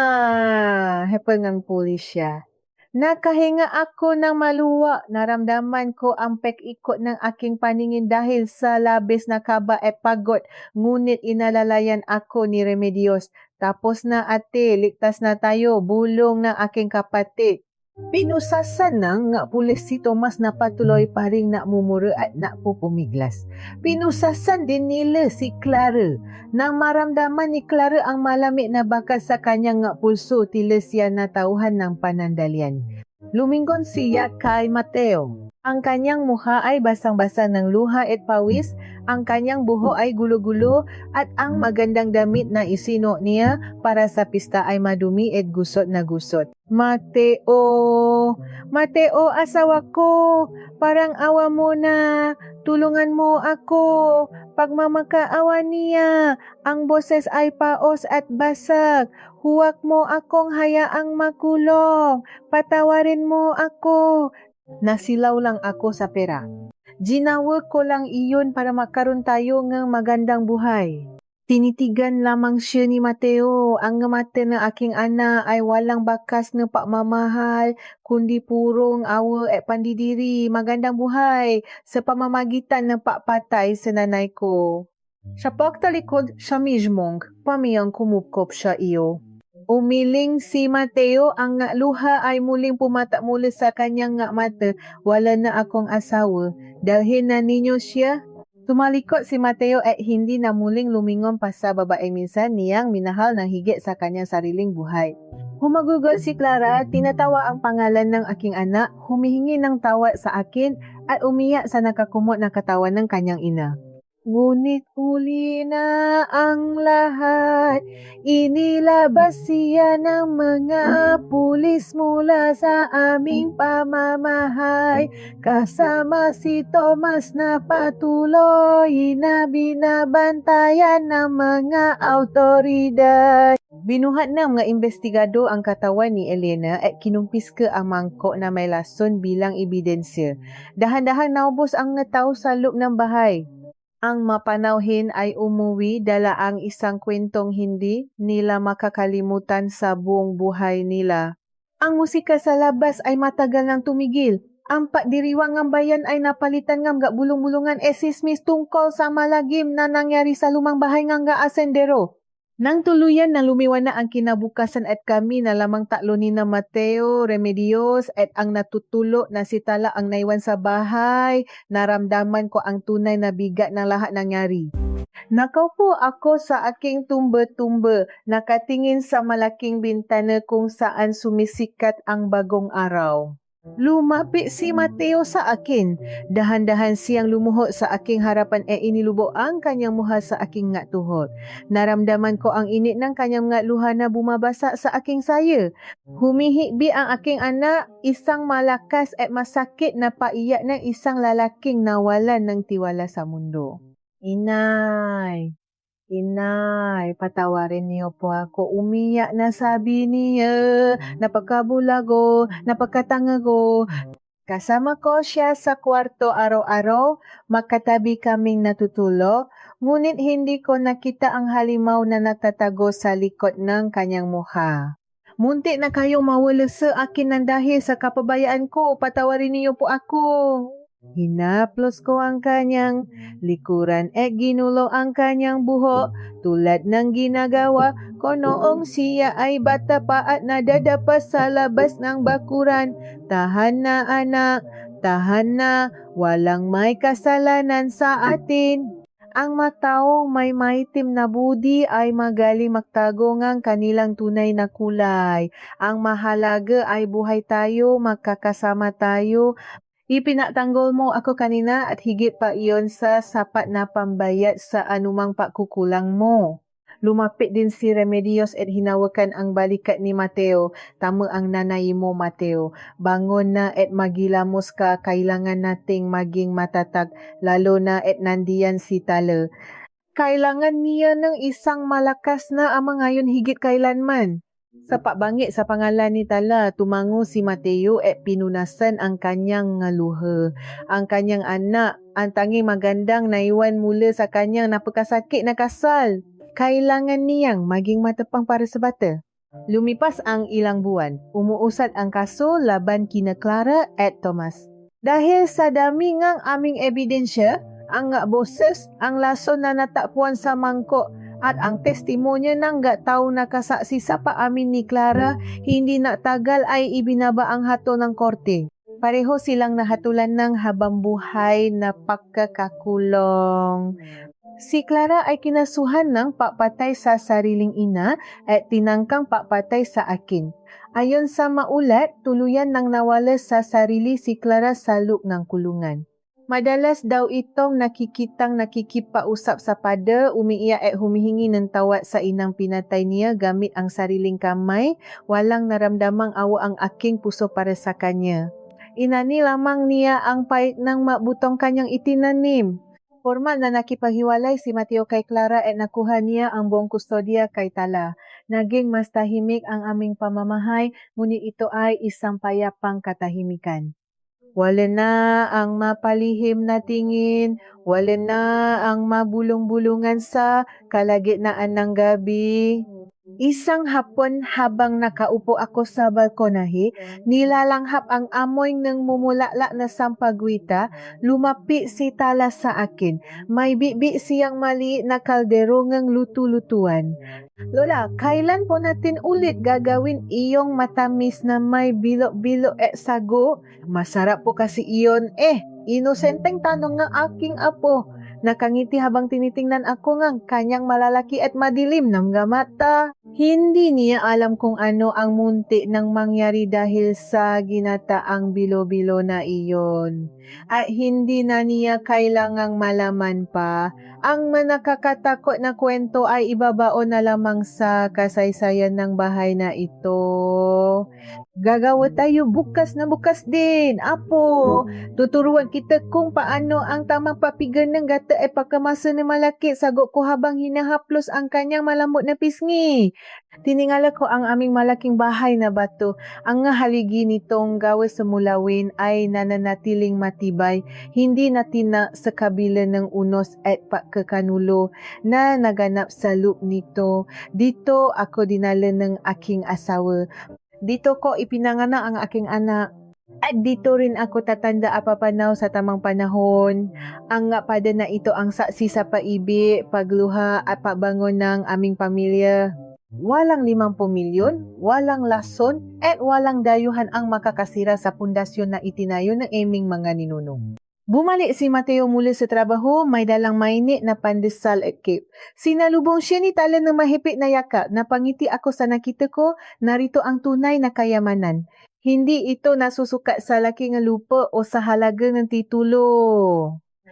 Hepengang pulis siya. Nakahinga ako ng maluwa. Naramdaman ko ang pek-ikot ng aking paningin dahil sa labis na kaba at pagod. Ngunit inalalayan ako ni Remedios. Tapos na ate, ligtas na tayo, bulong ng aking kapatid. Pinusasan nga pulis si Thomas na patuloy pa rin namumura at napupumiglas. Pinusasan din nila si Clara. Nang maramdaman ni Clara ang malamig na bakas sa kanyang pulso, tila siya natauhan ng panandalian. Lumingon siya kay Mateo. Ang kanyang mukha ay basang-basa ng luha at pawis, ang kanyang buho ay gulo-gulo at ang magandang damit na isino niya para sa pista ay madumi at gusot na gusot. Mateo, Mateo, asawa ko, parang awa mo na, tulungan mo ako. Pagmamakaawa niya, ang boses ay paos at basag. Huwag mo akong hayaang makulong. Patawarin mo ako. Nasilaw lang ako sa pera. Ginawag ko lang iyon para makaroon tayo ng magandang buhay. Tinitigan lamang siya ni Mateo. Ang mata ng aking anak ay walang bakas ng pagmamahal, kundi purong awa at pandidiri, magandang buhay sa pamamagitan ng papatay sa nanay ko. Sa pagtalikod siya mismong, pamiyang kumupkop siya iyo. Umiling si Mateo ang nga luha ay muling pumata muli sa kanyang nga mata, wala na akong asawa, dalhin na ninyo siya. Tumalikot si Mateo at hindi na muling lumingon pa sa babae minsan niyang minahal ng higit sa kanyang sariling buhay. Humagugot si Clara, tinatawa ang pangalan ng aking anak, humihingi ng tawa sa akin at umiyak sa nakakumot na katawan ng kanyang ina. Ngunit huli na ang lahat, inilabas siya ng mga pulis mula sa aming pamamahay. Kasama si Thomas na patuloy na binabantayan ng mga autoridad. Binuhat na mga investigado ang katawan ni Elena at kinumpis ka ang mangkok na may lason bilang ebidensya. Dahan-dahan naubos ang nataw sa loob ng bahay. Ang mapanawhin ay umuwi dala ang isang kwentong hindi nila makakalimutan sa buong buhay nila. Ang musika sa labas ay matagal nang tumigil. Ang pagdiriwang ng bayan ay napalitan ng bulong-bulungan esismis tungkol sa malagim na nangyari sa lumang bahay ng asendero. Nang tuluyan na lumiwan na ang kinabukasan at kami na lamang tatlo ni na Mateo, Remedios at ang natutulo na si Tala ang naiwan sa bahay, naramdaman ko ang tunay na bigat ng lahat nangyari. Nakaupo ako sa aking tumba-tumba, nakatingin sa malaking bintana kung saan sumisikat ang bagong araw. Lumapit si Mateo sa akin. Dahan-dahan siyang lumuhod sa aking harapan e inilubo ang kanyang muha sa aking nga tuhod. Naramdaman ko ang init ng kanyang nga luha na bumabasa sa aking saya. Humihikbi ang aking anak, isang malakas at masakit na paiyak ng isang lalaking nawalan ng tiwala sa mundo. Inay, patawarin niyo po ako. Umiyak na sabi niya. Napakabulago, napakatangago. Kasama ko siya sa kwarto araw-araw, makatabi kaming natutulo, ngunit hindi ko nakita ang halimaw na natatago sa likod ng kanyang mukha. Muntik na kayong mawala sa akin ng dahil sa kapabayaan ko. Patawarin niyo po ako. Hinaplos ko ang kanyang likuran at ginulo ang kanyang buhok tulad ng ginagawa ko noong siya ay bata pa at nadadapa sa labas ng bakuran. Tahan na anak, tahan na, walang may kasalanan sa atin. Ang mataong may maitim na budi ay magaling magtago ng kanilang tunay na kulay. Ang mahalaga ay buhay tayo, magkakasama tayo. Ipinatanggol mo ako kanina at higit pa iyon sa sapat na pambayad sa anumang pagkukulang mo. Lumapit din si Remedios at hinawakan ang balikat ni Mateo. Tama ang nanay mo, Mateo. Bangon na at magilamos ka. Kailangan nating maging matatag, lalo na at nandiyan si Tala. Kailangan niya ng isang malakas na ama ngayon higit kailanman. Sa pagbangit sa pangalan ni Tala, tumango si Mateo at pinunasan ang kanyang luha. Ang kanyang anak, ang tanging magandang naiwan mula sa kanyang napakasakit na kasal. Kailangan niyang maging matapang para sa bata. Lumipas ang ilang buwan, umuusad ang kaso laban kina Clara at Thomas. Dahil sa dami ngang aming ebidensya, ang boses, ang lason na natapuan sa mangkok, at ang testimonya ng tao na kasaksi sa paamin ni Clara, hindi na tagal ay ibinaba ang hato ng korte. Pareho silang nahatulan ng habang buhay na pagkakakulong. Si Clara ay kinasuhan ng papatay sa sariling ina at tinangkang papatay sa akin. Ayon sa maulat, tuluyan nang nawala sa sarili si Clara sa loob ng kulungan. Madalas daw itong nakikitang nakikipausap sa pada, umiiyak at humihingi ng tawad sa inang pinatay niya gamit ang sariling kamay, walang naramdamang awa ang aking puso para sa kanya. Inani lamang niya ang pait ng mabutong kanyang itinanim. Formal na nakipaghiwalay si Mateo kay Clara at nakuha niya ang buong kustodya kay Tala. Naging mas tahimik ang aming pamamahay, ngunit ito ay isang payapang katahimikan. Wala na ang mapalihim na tingin, wala na ang mabulong-bulungan sa kalagitnaan ng gabi. Isang hapon habang nakaupo ako sa balkonahe, nilalanghap ang amoy ng mumulala na sampagwita, lumapi si Tala sa akin. May bibi siyang maliit na kaldero ng lutu-lutuan. Lola, kailan po natin ulit gagawin iyong matamis na may bilo-bilo at sago? Masarap po kasi iyon. Inosenteng tanong ng aking apo. Nakangiti habang tinitingnan ako ng kanyang malalaki at madilim ng mata. Hindi niya alam kung ano ang munti nang mangyari dahil sa ginataang bilo-bilo na iyon. At hindi na niya kailangang malaman pa. Ang nakakatakot na kwento ay ibabaon na lamang sa kasaysayan ng bahay na ito. Gagawa tayo bukas na bukas din, Apo. Tuturuan kita kung paano ang tamang papigan ng gata ay pagkamasa na malaki. Sagot ko habang hinahaplos ang kanyang malambot na pisngi. Tiningala ko ang aming malaking bahay na bato. Ang haligi nitong gawa sa mulawin ay nananatiling matibay. Hindi natina sa kabila ng unos at pagkakanulo na naganap sa loop nito. Dito ako dinala ng aking asawa. Dito ko ipinanganak ang aking anak. At dito rin ako tatanda apapanaw sa tamang panahon. Ang pada na ito ang saksi sa paibig, pagluha at pagbangon ng aming pamilya. Walang 50 milyon, walang lason, at walang dayuhan ang makakasira sa pundasyon na itinayo ng aming mga ninunong. Bumalik si Mateo mula sa trabaho, may dalang mainit na pandesal at cape. Sinalubong siya ni Tala ng mahipit na yakap. Napangiti ako sa nakita ko, narito ang tunay na kayamanan. Hindi ito nasusukat sa laki ng lupa o sa halaga ng titulo.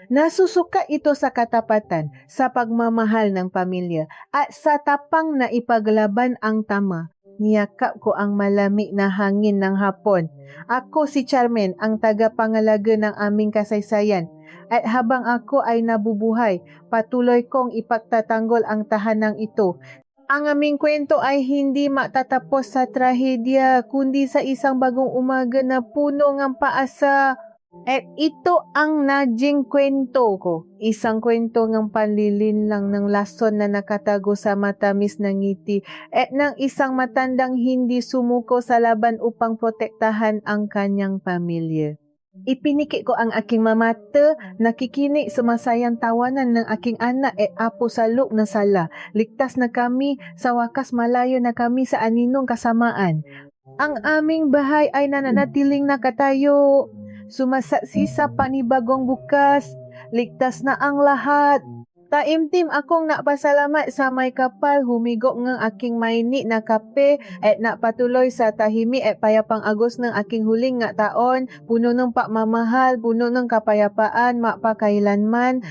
Nasusukat ito sa katapatan, sa pagmamahal ng pamilya, at sa tapang na ipaglaban ang tama. Niyakap ko ang malamig na hangin ng hapon. Ako si Charmen, ang tagapangalaga ng aming kasaysayan. At habang ako ay nabubuhay, patuloy kong ipagtatanggol ang tahanang ito. Ang aming kwento ay hindi matatapos sa trahedya, kundi sa isang bagong umaga na puno ng paasa. At ito ang naging kwento ko. Isang kwento ng panlilin lang ng lason na nakatago sa matamis na ngiti at ng isang matandang hindi sumuko sa laban upang protektahan ang kanyang pamilya. Ipiniki ko ang aking mamata, nakikinig sa masayang tawanan ng aking anak at apo sa loob ng sala. Ligtas na kami, sa wakas malayo na kami sa aninong kasamaan. Ang aming bahay ay nananatiling nakatayo. Sumasaksi sa panibagong bukas, ligtas na ang lahat. Taimtim akong napasalamat sa may kapal, humigop ng aking mainit na kape at napatuloy sa tahimik at payapang agos ng aking huling nga taon, puno ng pagmamahal, puno ng kapayapaan, mapakailanman.